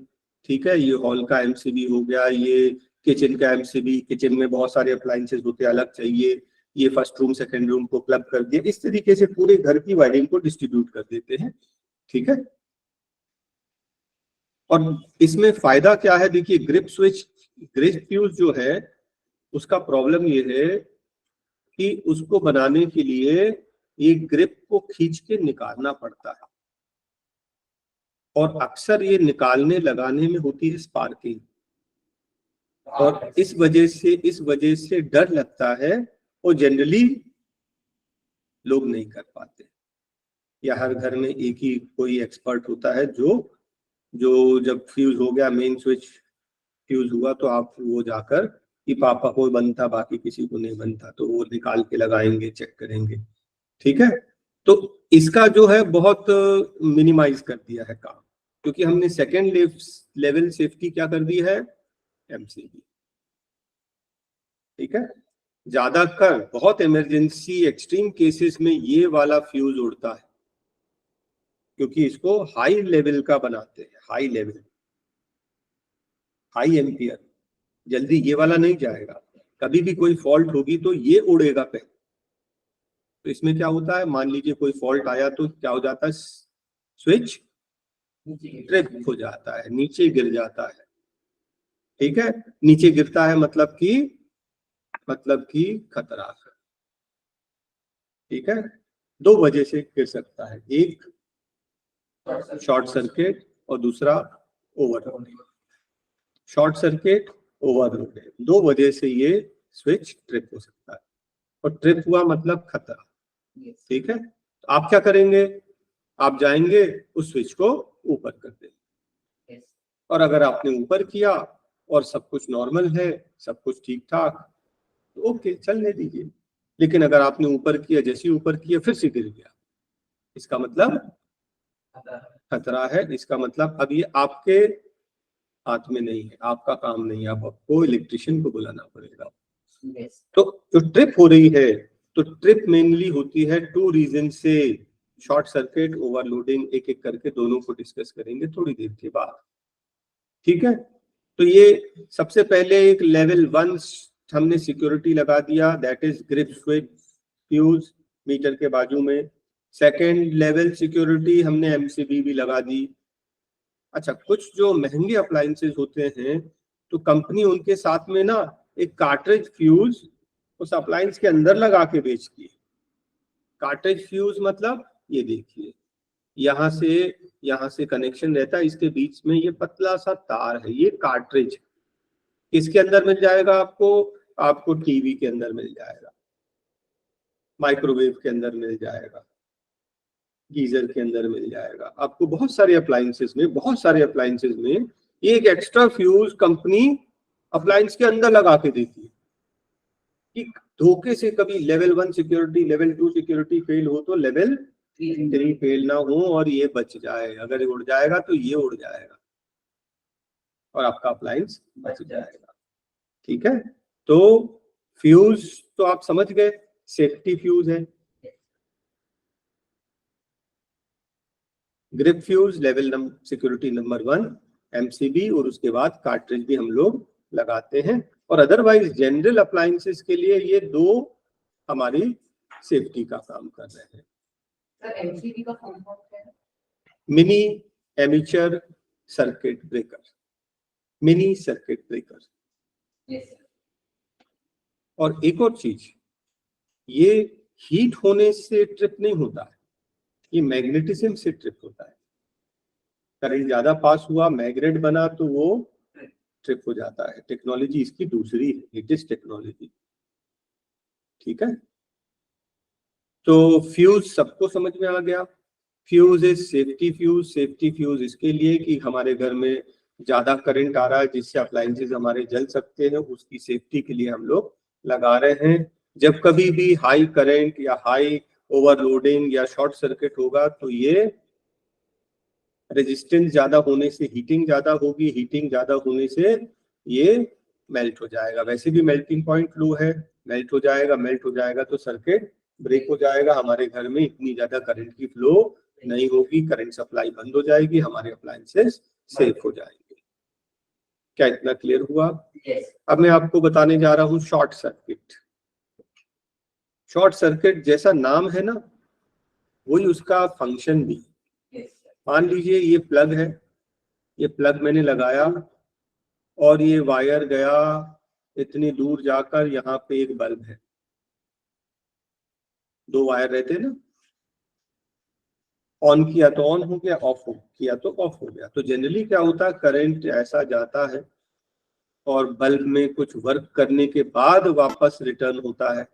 ठीक है, ये हॉल का MCB हो गया, ये किचन का MCB, किचन में बहुत सारे अप्लायंसेस होते हैं, अलग चाहिए, ये फर्स्ट रूम सेकंड रूम को क्लब कर दिया। इस तरीके से पूरे घर की वायरिंग को डिस्ट्रीब्यूट कर देते हैं, ठीक है। और इसमें फायदा क्या है? देखिए, ग्रिप स्विच, ग्रिप फ्यूज जो है उसका प्रॉब्लम ये है कि उसको बनाने के लिए ये ग्रिप को खींच के निकालना पड़ता है, और अक्सर ये निकालने लगाने में होती है स्पार्किंग, और इस वजह से डर लगता है, और जनरली लोग नहीं कर पाते। या हर घर में एक ही कोई एक्सपर्ट होता है जो जब फ्यूज हो गया, मेन स्विच फ्यूज हुआ, तो आप वो जाकर कि पापा को बनता, बाकी किसी को नहीं बनता, तो वो निकाल के लगाएंगे, चेक करेंगे, ठीक है। तो इसका जो है बहुत मिनिमाइज कर दिया है काम, क्योंकि हमने सेकेंड लेवल सेफ्टी क्या कर दी है? MCB, ठीक है। ज्यादातर बहुत इमरजेंसी एक्सट्रीम केसेस में ये वाला फ्यूज उड़ता है, क्योंकि इसको हाई लेवल का बनाते हैं, हाई लेवल, हाई एम्पियर, जल्दी ये वाला नहीं जाएगा। कभी भी कोई फॉल्ट होगी तो ये उड़ेगा पहले। तो इसमें क्या होता है, मान लीजिए कोई फॉल्ट आया तो क्या हो जाता है, स्विच ट्रिप हो जाता है, नीचे गिर जाता है। ठीक है, नीचे गिरता है मतलब कि खतरा है। ठीक है, दो वजह से गिर सकता है, एक शॉर्ट सर्किट और दूसरा ओवरलोडिंग। शॉर्ट सर्किट, ओवरलोडिंग, दो वजह से ये स्विच ट्रिप हो सकता है, और ट्रिप हुआ मतलब खतरा। ठीक है, तो आप क्या करेंगे, आप जाएंगे उस स्विच को ऊपर कर देंगे, और अगर आपने ऊपर किया और सब कुछ नॉर्मल है, सब कुछ ठीक ठाक, तो ओके, चलने दीजिए। लेकिन अगर आपने ऊपर किया, जैसे ही ऊपर किया फिर से गिर गया, इसका मतलब खतरा है। इसका मतलब अब ये आपके हाथ में नहीं है, आपका काम नहीं है, आपको इलेक्ट्रिशियन को बुलाना पड़ेगा। तो जो ट्रिप हो रही है, तो ट्रिप मेनली होती है टू रीजन से, शॉर्ट सर्किट, ओवरलोडिंग, एक एक करके दोनों को डिस्कस करेंगे थोड़ी देर के बाद। ठीक है, तो ये सबसे पहले एक लेवल 1 हमने सिक्योरिटी लगा दिया, that is grip switch fuse meter के बाजू में। सेकेंड लेवल सिक्योरिटी हमने एमसीबी भी लगा दी। अच्छा, कुछ जो महंगे अप्लायंसेस होते हैं तो कंपनी उनके साथ में ना एक कार्ट्रिज फ्यूज उस अप्लायंस के अंदर लगा के बेचती है। कार्ट्रिज फ्यूज मतलब ये देखिए, यहाँ से कनेक्शन रहता है, इसके बीच में ये पतला सा तार है, ये कार्ट्रिज। इसके अंदर मिल जाएगा आपको टीवी के अंदर मिल जाएगा, माइक्रोवेव के अंदर मिल जाएगा, गीजर के अंदर मिल जाएगा, आपको बहुत सारे अप्लायंसेस में ये एक एक्स्ट्रा फ्यूज कंपनी अप्लायंस के अंदर लगा के देती है कि धोखे से कभी level 1 security, level 2 security fail हो तो लेवल 3 फेल ना हो और ये बच जाए। अगर उड़ जाएगा तो ये उड़ जाएगा और आपका अप्लायंस बच जाएगा। ठीक है, तो फ्यूज तो आप समझ गए, सेफ्टी फ्यूज है। Grip fuse level security number 1, MCB, और उसके बाद कार्ट्रिज भी हम लोग लगाते हैं। और अदरवाइज जनरल अप्लायंसेस के लिए ये दो हमारी सेफ्टी का काम कर रहे हैं। सर एमसीबी का फुल फॉर्म क्या है? Mini amateur circuit breaker, mini circuit breaker. Yes sir. और एक और चीज, ये हीट होने से ट्रिप नहीं होता है, ये मैग्नेटिज्म से ट्रिप होता है। करंट ज्यादा पास हुआ, मैग्नेट बना, तो वो ट्रिप हो जाता है। टेक्नोलॉजी इसकी दूसरी है, लेटेस्ट टेक्नोलॉजी। ठीक है, तो फ्यूज सबको समझ में आ गया। Fuse is safety fuse. Safety fuse इसके लिए कि हमारे घर में ज्यादा करंट आ रहा है जिससे अप्लायंसेस हमारे जल सकते हैं, उसकी सेफ्टी के लिए हम लोग लगा रहे हैं। जब कभी भी हाई करंट या हाई ओवरलोडिंग या शॉर्ट सर्किट होगा तो ये रेजिस्टेंस ज्यादा होने से हीटिंग ज्यादा होगी, हीटिंग ज्यादा होने से ये मेल्ट हो जाएगा। वैसे भी मेल्टिंग पॉइंट लो है, मेल्ट हो जाएगा तो सर्किट ब्रेक हो जाएगा, हमारे घर में इतनी ज्यादा करंट की फ्लो नहीं होगी, करंट सप्लाई बंद हो जाएगी, हमारे अप्लायंसेस सेफ हो जाएंगे। क्या इतना क्लियर हुआ? अब मैं आपको बताने जा रहा हूँ शॉर्ट सर्किट। शॉर्ट सर्किट जैसा नाम है ना, वही उसका फंक्शन भी। मान लीजिए ये प्लग है, ये प्लग मैंने लगाया और ये वायर गया इतनी दूर जाकर, यहाँ पे एक बल्ब है, दो वायर रहते हैं ना, ऑन किया तो ऑन हो गया, ऑफ किया तो ऑफ हो गया। तो जनरली क्या होता है, करंट ऐसा जाता है और बल्ब में कुछ वर्क करने के बाद वापस रिटर्न होता है,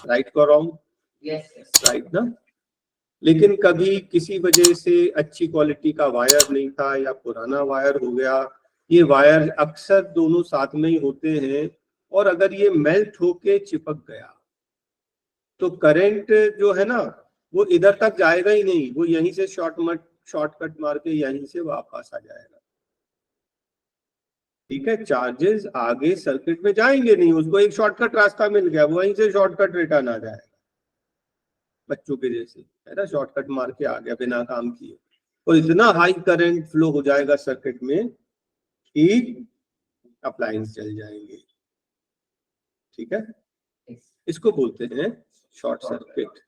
राइट को रॉन्ग? राइट ना। लेकिन कभी किसी वजह से अच्छी क्वालिटी का वायर नहीं था या पुराना वायर हो गया, ये वायर अक्सर दोनों साथ में ही होते हैं, और अगर ये मेल्ट होके चिपक गया तो करंट जो है ना वो इधर तक जाएगा ही नहीं, वो यहीं से शॉर्टकट मार के यहीं से वापस आ जाएगा। ठीक है, चार्जेस आगे सर्किट में जाएंगे नहीं, उसको एक शॉर्टकट रास्ता मिल गया, वहीं से शॉर्टकट रिटर्न आ जाएगा। बच्चों के जैसे है ना, शॉर्टकट मार के आ गया बिना काम किए। और इतना हाई करंट फ्लो हो जाएगा सर्किट में कि अप्लायंस जल जाएंगे। ठीक है, इसको बोलते हैं शॉर्ट सर्किट।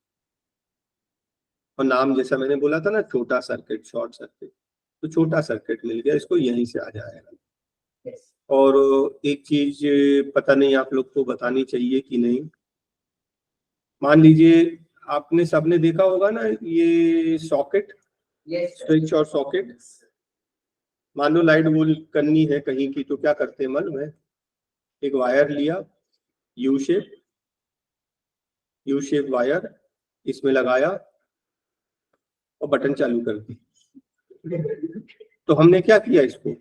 और नाम जैसा मैंने बोला था ना, छोटा सर्किट, शॉर्ट सर्किट, तो छोटा सर्किट मिल गया इसको, यहीं से आ जाएगा। और एक चीज पता नहीं आप लोग को बतानी चाहिए कि नहीं, मान लीजिए आपने सबने देखा होगा ना ये सॉकेट, स्विच और सॉकेट। मान लो लाइट बोल करनी है कहीं की, तो क्या करते हैं, मालूम है, एक वायर लिया, यू शेप वायर, इसमें लगाया और बटन चालू कर दी। तो हमने क्या किया, इसको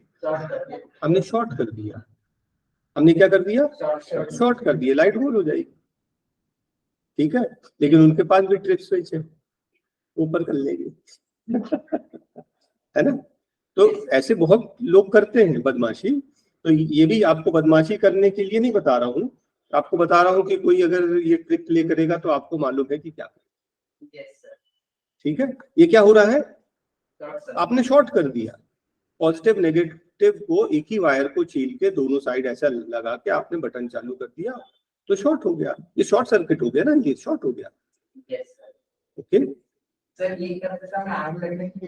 हमने शॉर्ट कर दिया। हमने क्या कर दिया, शॉर्ट कर दिया, लाइट गोल हो जाएगी। ठीक है, लेकिन उनके पास भी ट्रिप स्विच है, ऊपर कर लेंगे है ना। तो ऐसे बहुत लोग करते हैं बदमाशी। तो ये भी आपको बदमाशी करने के लिए नहीं बता रहा हूँ, आपको बता रहा हूँ कि कोई अगर ये ट्रिक प्ले करेगा तो आपको मालूम है कि क्या करें। ठीक है, ये क्या हो रहा है, आपने शॉर्ट कर दिया, पॉजिटिव नेगेटिव को एक ही वायर को छील के दोनों साइड ऐसा लगा के आपने बटन चालू कर दिया, तो शॉर्ट हो गया। ये शॉर्ट सर्किट हो गया ना, ये शॉर्ट हो गया। ओके सर, ये आग लगने की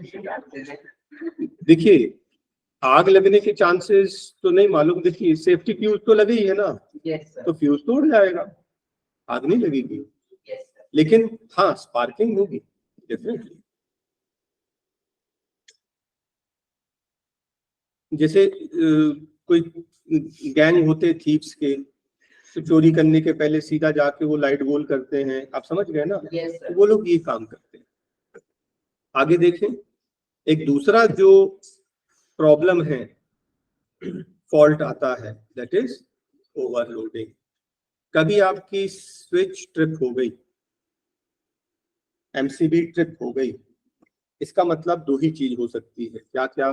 देखिए, आग लगने के चांसेस तो नहीं मालूम। देखिए, सेफ्टी फ्यूज तो लगी ही है ना, तो फ्यूज तो उड़ जाएगा, आग नहीं लगेगी। लेकिन हाँ, स्पार्किंग होगी डेफिनेटली। जैसे कोई गैंग होते थीव्स के, तो चोरी करने के पहले सीधा जाके वो लाइट गोल करते हैं, आप समझ गए ना। तो वो लोग ये काम करते हैं। आगे देखें, एक दूसरा जो प्रॉब्लम है, फॉल्ट आता है, दैट इज ओवरलोडिंग। कभी आपकी स्विच ट्रिप हो गई, एमसीबी ट्रिप हो गई, इसका मतलब दो ही चीज हो सकती है, क्या क्या,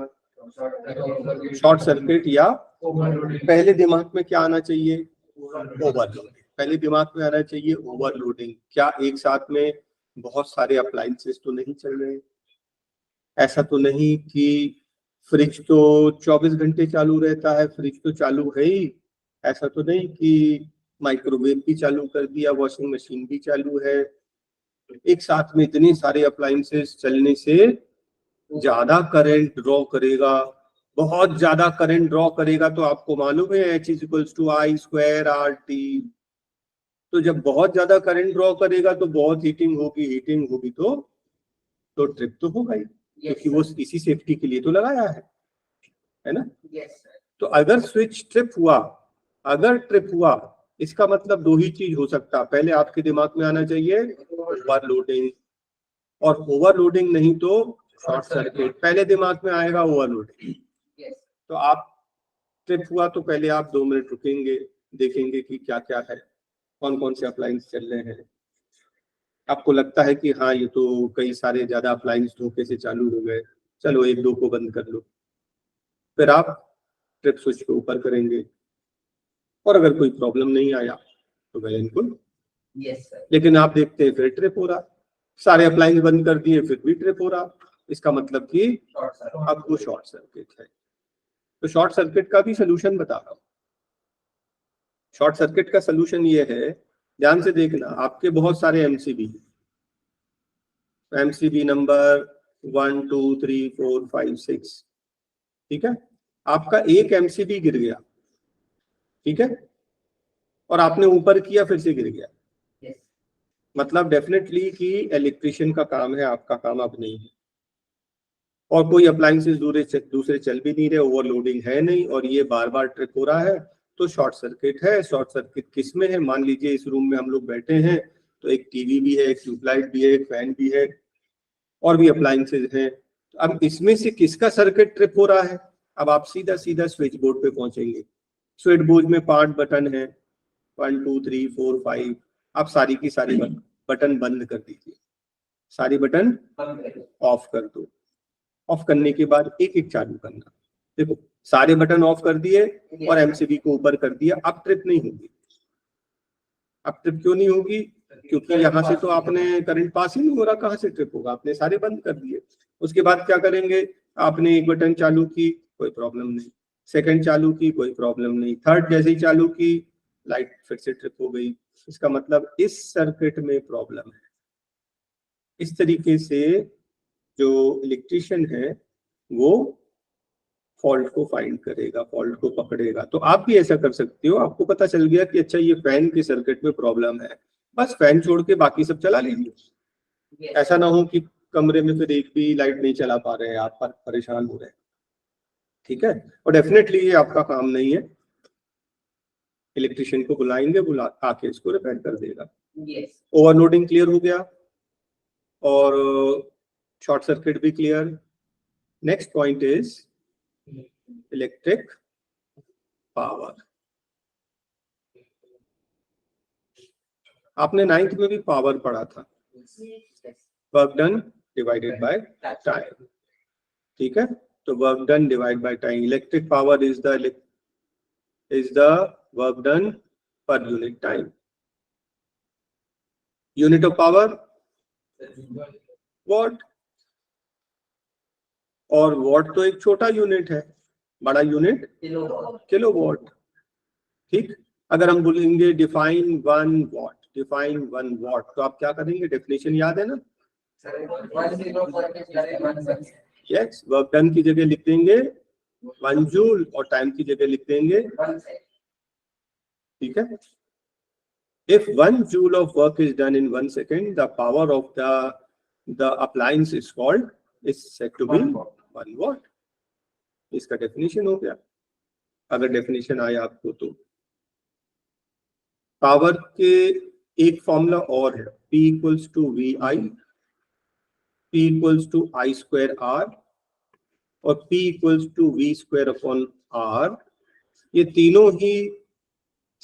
शॉर्ट सर्किट या पहले दिमाग में क्या आना चाहिए, ओवरलोडिंग। पहले दिमाग में आना चाहिए ओवरलोडिंग। क्या एक साथ में बहुत सारे अप्लायंसेस तो नहीं चल रहे, ऐसा तो नहीं कि फ्रिज तो 24 घंटे चालू रहता है, फ्रिज तो चालू है ही, ऐसा तो नहीं कि माइक्रोवेव भी चालू कर दिया, वॉशिंग मशीन भी चालू है। एक साथ में इतने सारे अप्लायंसेस चलने से ज्यादा करंट ड्रॉ करेगा, बहुत ज्यादा करंट ड्रॉ करेगा। तो आपको मालूम है H=I²RT। तो जब बहुत ज्यादा करंट ड्रॉ करेगा तो बहुत हीटिंग होगी, तो ट्रिप तो होगा ही, क्योंकि वो इसी सेफ्टी के लिए तो लगाया है ना। तो अगर स्विच ट्रिप हुआ, इसका मतलब दो ही चीज हो सकता। पहले आपके दिमाग में आना चाहिए ओवरलोडिंग, और ओवरलोडिंग नहीं तो शॉर्ट सर्किट। पहले दिमाग में आएगा ओवरलोडिंग। तो आप ट्रिप हुआ तो पहले आप 2 मिनट रुकेंगे, देखेंगे कि क्या क्या है, कौन कौन से अप्लायंस चल रहे हैं। आपको लगता है कि हाँ, ये तो कई सारे ज्यादा अप्लायंस धोखे से चालू हो गए, चलो एक दो को बंद कर लो। फिर आप ट्रिप स्विच को ऊपर करेंगे, और अगर कोई प्रॉब्लम नहीं आया तो वेल एंड गुड। लेकिन आप देखते हैं फिर ट्रिप हो रहा, सारे अप्लायंस बंद कर दिए फिर भी ट्रिप हो रहा, इसका मतलब कि अब वो शॉर्ट सर्किट है। तो शॉर्ट सर्किट का भी सोल्यूशन बता रहा हूँ। शॉर्ट सर्किट का सोल्यूशन ये है, ध्यान से देखना, आपके बहुत सारे एमसीबी नंबर 1 2 3 4 5 6, ठीक है। आपका एक एमसीबी गिर गया, ठीक है, और आपने ऊपर किया फिर से गिर गया, मतलब डेफिनेटली कि इलेक्ट्रिशियन का काम है, आपका काम अब नहीं है। और कोई अप्लायंसेस दूसरे चल भी नहीं रहे, ओवरलोडिंग है नहीं, और ये बार बार ट्रिप हो रहा है, तो शॉर्ट सर्किट है। शॉर्ट सर्किट किस में है, मान लीजिए इस रूम में हम लोग बैठे हैं, तो एक टीवी भी है, एक ट्यूबलाइट भी है, एक फैन भी है, और भी अप्लायंसेस हैं। अब इसमें से किसका सर्किट ट्रिप हो रहा है, अब आप सीधा सीधा स्विच बोर्ड पे पहुंचेंगे। स्विच बोर्ड में 5 बटन है, 1 2 3 4 5। आप सारी की सारी बटन बंद कर दीजिए, सारी बटन ऑफ कर दो। ऑफ करने के बाद एक एक चालू करना। देखो, सारे बटन ऑफ कर दिए और एमसीबी को ऊपर कर दिया, अब ट्रिप नहीं होगी। अब ट्रिप क्यों नहीं होगी, क्योंकि यहाँ से तो आपने करंट पास ही नहीं हो रहा, कहाँ से ट्रिप होगा, आपने सारे बंद कर दिए। उसके बाद क्या करेंगे, आपने एक बटन चालू की, कोई प्रॉब्लम नहीं, सेकंड चालू की, कोई प्रॉब्लम नहीं, थर्ड जैसे ही चालू की, लाइट फिर से ट्रिप हो गई। इसका मतलब इस सर्किट में प्रॉब्लम है। इस तरीके से जो इलेक्ट्रिशियन है वो फॉल्ट को फाइंड करेगा, फॉल्ट को पकड़ेगा। तो आप भी ऐसा कर सकते हो, आपको पता चल गया कि अच्छा ये फैन के सर्किट में प्रॉब्लम है, बस फैन छोड़ के बाकी सब चला लीजिए। ऐसा ना हो कि कमरे में फिर एक भी लाइट नहीं चला पा रहे हैं, आप परेशान हो रहे हैं। ठीक है, और डेफिनेटली ये आपका काम नहीं है, इलेक्ट्रिशियन को बुलाएंगे, बुला आके इसको रिपेयर कर देगा। ओवरलोडिंग क्लियर हो गया और शॉर्ट सर्किट भी clear. Next point is electric power. आपने 9th में भी पावर पढ़ा था, work done divided by time. ठीक है, तो work done divide by time, electric power is the work done पर unit time. Unit of power what, और वॉट तो एक छोटा यूनिट है, बड़ा यूनिट किलोवाट। ठीक, अगर हम बोलेंगे डिफाइन 1 वॉट, डिफाइन 1 वॉट, तो आप क्या करेंगे, डेफिनेशन याद है ना? यस, वर्क डन की जगह लिख देंगे 1 जूल और टाइम की जगह लिख देंगे 1 सेकंड। ठीक है, if 1 joule of work is done in 1 second, the power of the appliance is said to be 1 watt। इसका डेफिनेशन हो गया। अगर डेफिनेशन आया आपको तो पावर के एक फॉर्मूला और है, P equals to V I, P equals to I square R और P equals to V square upon R. ये तीनों ही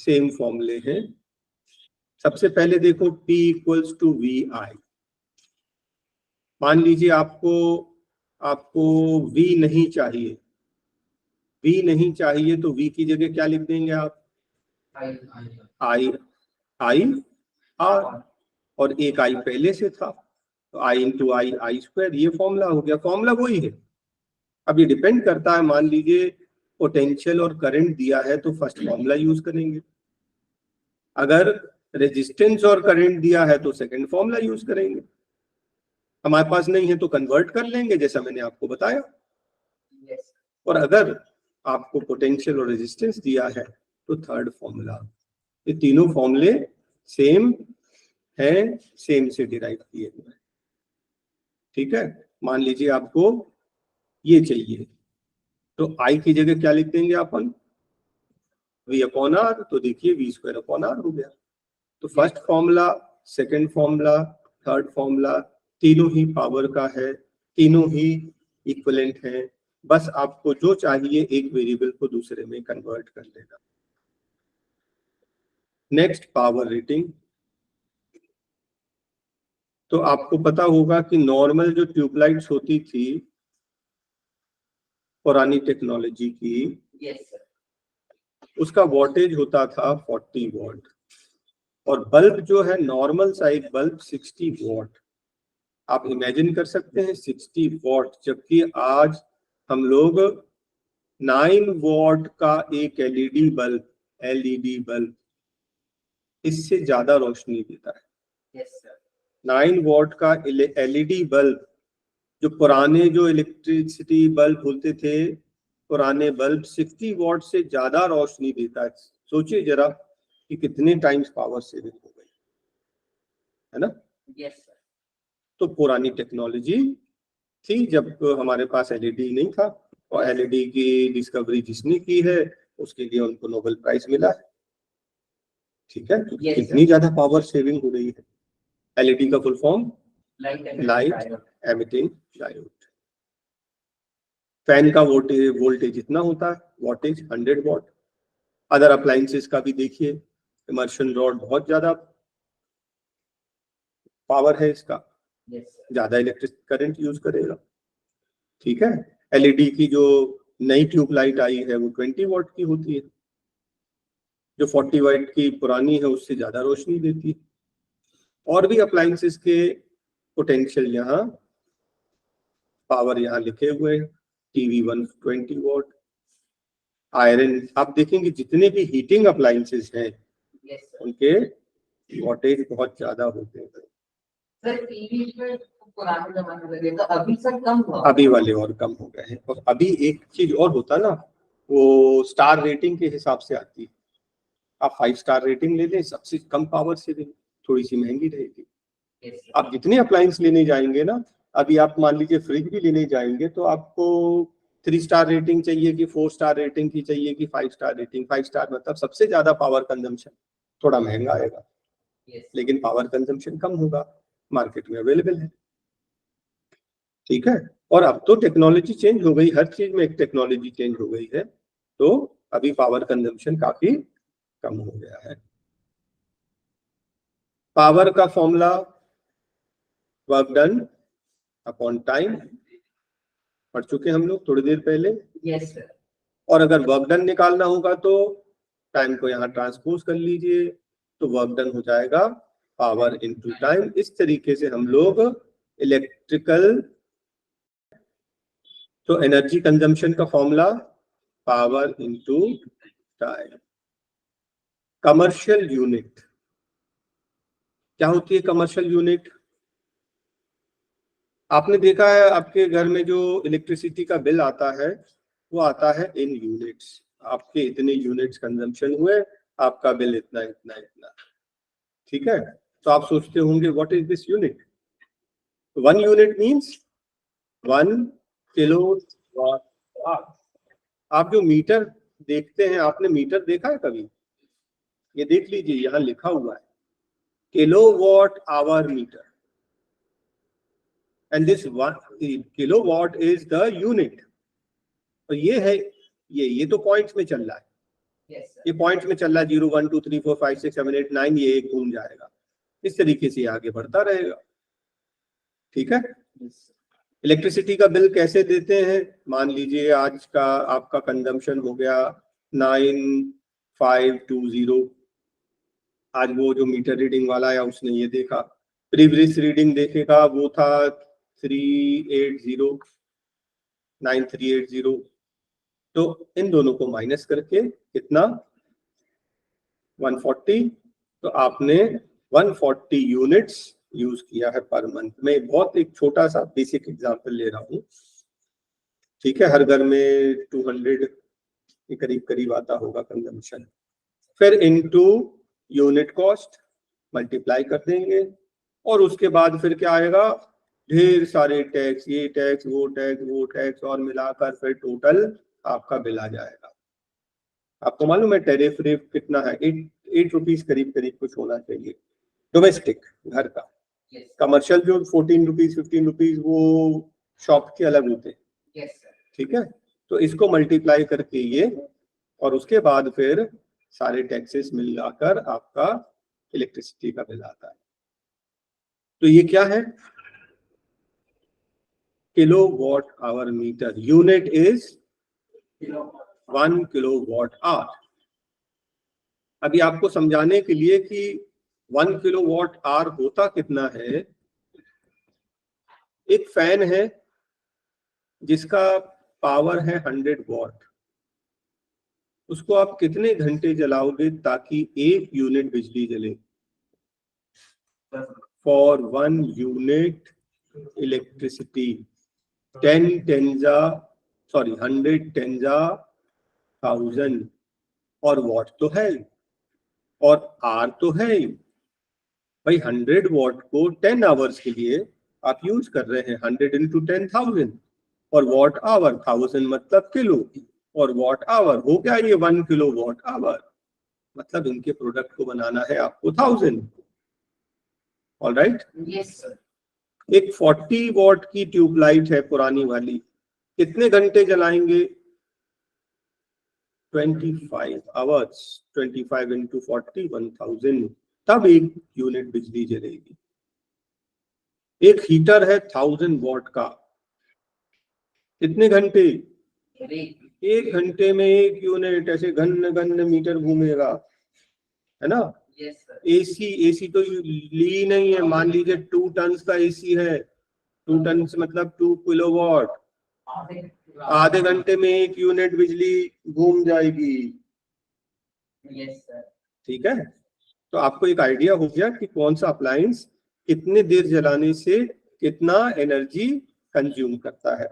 सेम फॉर्मूले हैं। सबसे पहले देखो P इक्वल्स टू वी आई। मान लीजिए आपको V नहीं चाहिए, V नहीं चाहिए तो V की जगह क्या लिख देंगे आप, आई आर, और एक आई पहले से था तो आई इंटू आई स्क्वायर, ये फॉर्मूला हो गया। फॉर्मूला वही है। अब ये डिपेंड करता है, मान लीजिए पोटेंशियल और करंट दिया है तो फर्स्ट फॉर्मूला यूज करेंगे, अगर रेजिस्टेंस और करंट दिया है तो सेकंड फॉर्मूला यूज करेंगे। हमारे पास नहीं है तो कन्वर्ट कर लेंगे जैसा मैंने आपको बताया। और अगर आपको पोटेंशियल और रेजिस्टेंस दिया है तो थर्ड फॉर्मूला। ये तीनों फॉर्मूले सेम है, सेम से डिराइव किए हुए हैं। ठीक है, मान लीजिए आपको ये चाहिए तो आई की जगह क्या लिख देंगे अपन, वी अपॉन आर, तो देखिए वी स्क्वायर अपॉन आर हो गया। तो first formula, second formula, third formula, तीनों ही पावर का है, तीनों ही इक्विवेलेंट है। बस आपको जो चाहिए एक वेरिएबल को दूसरे में कन्वर्ट कर देना। Next power rating. तो आपको पता होगा कि नॉर्मल जो ट्यूबलाइट्स होती थी पुरानी टेक्नोलॉजी की, उसका वोल्टेज होता था 40 वॉट और बल्ब जो है नॉर्मल साइज बल्ब 60 वॉट। आप इमेजिन कर सकते हैं 60 वॉट, जबकि आज हम लोग 9 वॉट का एक एलईडी बल्ब इससे ज्यादा रोशनी देता है। 9 वॉट का एलईडी बल्ब, जो पुराने जो इलेक्ट्रिसिटी बल्ब होते थे, पुराने बल्ब 60 वॉट से ज्यादा रोशनी देता है। सोचिए जरा कि कितने टाइम्स पावर सेविंग हो गई है ना। तो पुरानी टेक्नोलॉजी थी जब हमारे पास एलईडी नहीं था, और एलईडी की डिस्कवरी जिसने की है उसके लिए उनको नोबेल प्राइज मिला है। ठीक है, कितनी ज्यादा पावर सेविंग हो रही है। एलईडी का full form light emitting diode. Fan का वोल्टेज इतना होता है, वॉटेज 100 वॉट। अदर अप्लायंसेस का भी देखिए, इमर्शन रॉड बहुत ज्यादा पावर है इसका, ज्यादा इलेक्ट्रिक करंट यूज करेगा। ठीक है, एलईडी की जो नई ट्यूबलाइट आई है वो 20 वॉट की होती है, जो 40 वॉट की पुरानी है उससे ज्यादा रोशनी देती है। और भी अप्लायंसेस के पोटेंशियल यहाँ पावर यहाँ लिखे हुए हैं, टीवी 120 वॉट, आयरन। आप देखेंगे जितने भी हीटिंग अप्लायंसेस हैं उनके वॉटेज बहुत ज्यादा होते हैं। सर टीवी में पुराने जमाने में देखा, अभी सर कम हुआ, अभी वाले और कम हो गए हैं। और अभी एक चीज और होता ना, वो स्टार रेटिंग के हिसाब से आती है। आप 5 स्टार रेटिंग ले लें, सबसे कम पावर से लें, थोड़ी सी महंगी रहेगी। आप जितने अप्लायंस लेने जाएंगे ना, अभी आप मान लीजिए फ्रिज भी लेने जाएंगे तो आपको 3 स्टार रेटिंग चाहिए कि 4 स्टार रेटिंग की चाहिए कि 5 स्टार रेटिंग। 5 स्टार मतलब सबसे ज्यादा पावर कंजम्पशन, थोड़ा महंगा आएगा लेकिन पावर कंजम्पशन कम होगा, मार्केट में अवेलेबल है। ठीक है। और अब तो टेक्नोलॉजी चेंज हो गई, हर चीज में एक टेक्नोलॉजी चेंज हो गई है, तो अभी पावर कंजम्पशन काफी कम हो गया है। पावर का formula work done upon time पढ़ चुके हम लोग थोड़ी देर पहले। Yes sir. और अगर वर्क डन निकालना होगा तो टाइम को यहाँ ट्रांसपोज कर लीजिए, तो वर्क डन हो जाएगा पावर इनटू टाइम। इस तरीके से हम लोग इलेक्ट्रिकल, तो एनर्जी कंजम्पशन का formula power into time. Commercial unit क्या होती है? कमर्शियल यूनिट आपने देखा है, आपके घर में जो इलेक्ट्रिसिटी का बिल आता है वो आता है इन यूनिट्स। आपके इतने यूनिट्स कंजम्पशन हुए, आपका बिल इतना इतना इतना। ठीक है। तो आप सोचते होंगे what is this unit? 1 unit means 1 kilowatt our. आप जो मीटर देखते हैं, आपने मीटर देखा है कभी? ये देख लीजिए, यहाँ लिखा हुआ है kilowatt hour meter, and this 1 kilowatt is the unit. तो ये है, ये तो पॉइंट्स में चल रहा है। ये पॉइंट्स में चल रहा है, 0 1 2 3 4 5 6 7 8 9, ये एक घूम जाएगा। इस तरीके से आगे बढ़ता रहेगा। ठीक है। इलेक्ट्रिसिटी का बिल कैसे देते हैं? मान लीजिए आज का आपका कंजम्पशन हो गया 9520। आज वो जो मीटर रीडिंग वाला है उसने ये देखा, प्रीवियस रीडिंग देखेगा वो था 9380। तो इन दोनों को माइनस करके कितना? 140। तो आपने 140 यूनिट्स यूज किया है पर मंथ में। बहुत एक छोटा सा बेसिक एग्जांपल ले रहा हूँ। ठीक है। हर घर में 200 के करीब करीब आता होगा कंजम्पशन। फिर इनटू यूनिट कॉस्ट मल्टीप्लाई कर देंगे, और उसके बाद फिर क्या आएगा? ढेर सारे टैक्स, ये टैक्स वो टैक्स वो टैक्स, और मिलाकर फिर टोटल आपका बिल आ जाएगा। आपको मालूम है टैरिफ रेट कितना है? 8 रुपीज करीब करीब कुछ होना चाहिए डोमेस्टिक घर का। कमर्शियल जो 14 रुपीज 15 रुपीज वो शॉप के अलग होते हैं। ठीक है। तो इसको मल्टीप्लाई करके ये, और उसके बाद फिर सारे टैक्सेस मिलाकर आपका इलेक्ट्रिसिटी का बिल आता है। तो ये क्या है? Kilowatt hour meter. Unit is 1 kilowatt hour. अभी आपको समझाने के लिए कि 1 किलोवाट आवर होता कितना है, एक फैन है जिसका पावर है 100 वॉट। उसको आप कितने घंटे जलाओगे ताकि 1 यूनिट बिजली जले? For 1 unit electricity 100 10 1000। और वॉट तो है और आर तो है भाई। 100 वॉट को 10 आवर्स के लिए आप यूज कर रहे हैं। 100 इंटू 10,000, और वॉट आवर 1000 मतलब किलो, और वॉट आवर हो गया ये 1 किलो वॉट आवर। मतलब इनके प्रोडक्ट को बनाना है आपको 1000। ऑलराइट। Yes sir. एक 40 वॉट की ट्यूबलाइट है पुरानी वाली, कितने घंटे जलाएंगे? 25 आवर्स। 25 इंटू 40 1000, तब 1 यूनिट बिजली जलेगी। एक हीटर है 1000 वॉट का, कितने घंटे? 1 घंटे में 1 यूनिट। ऐसे घन घन मीटर घूमेगा, है ना। एसी तो ली नहीं है, मान लीजिए 2 टन का एसी है, 2 टन से मतलब 2 किलोवाट, आधे घंटे में 1 यूनिट बिजली घूम जाएगी। Yes sir. ठीक है, तो आपको एक आइडिया हो गया कि कौन सा अप्लायंस कितने देर जलाने से कितना एनर्जी कंज्यूम करता है।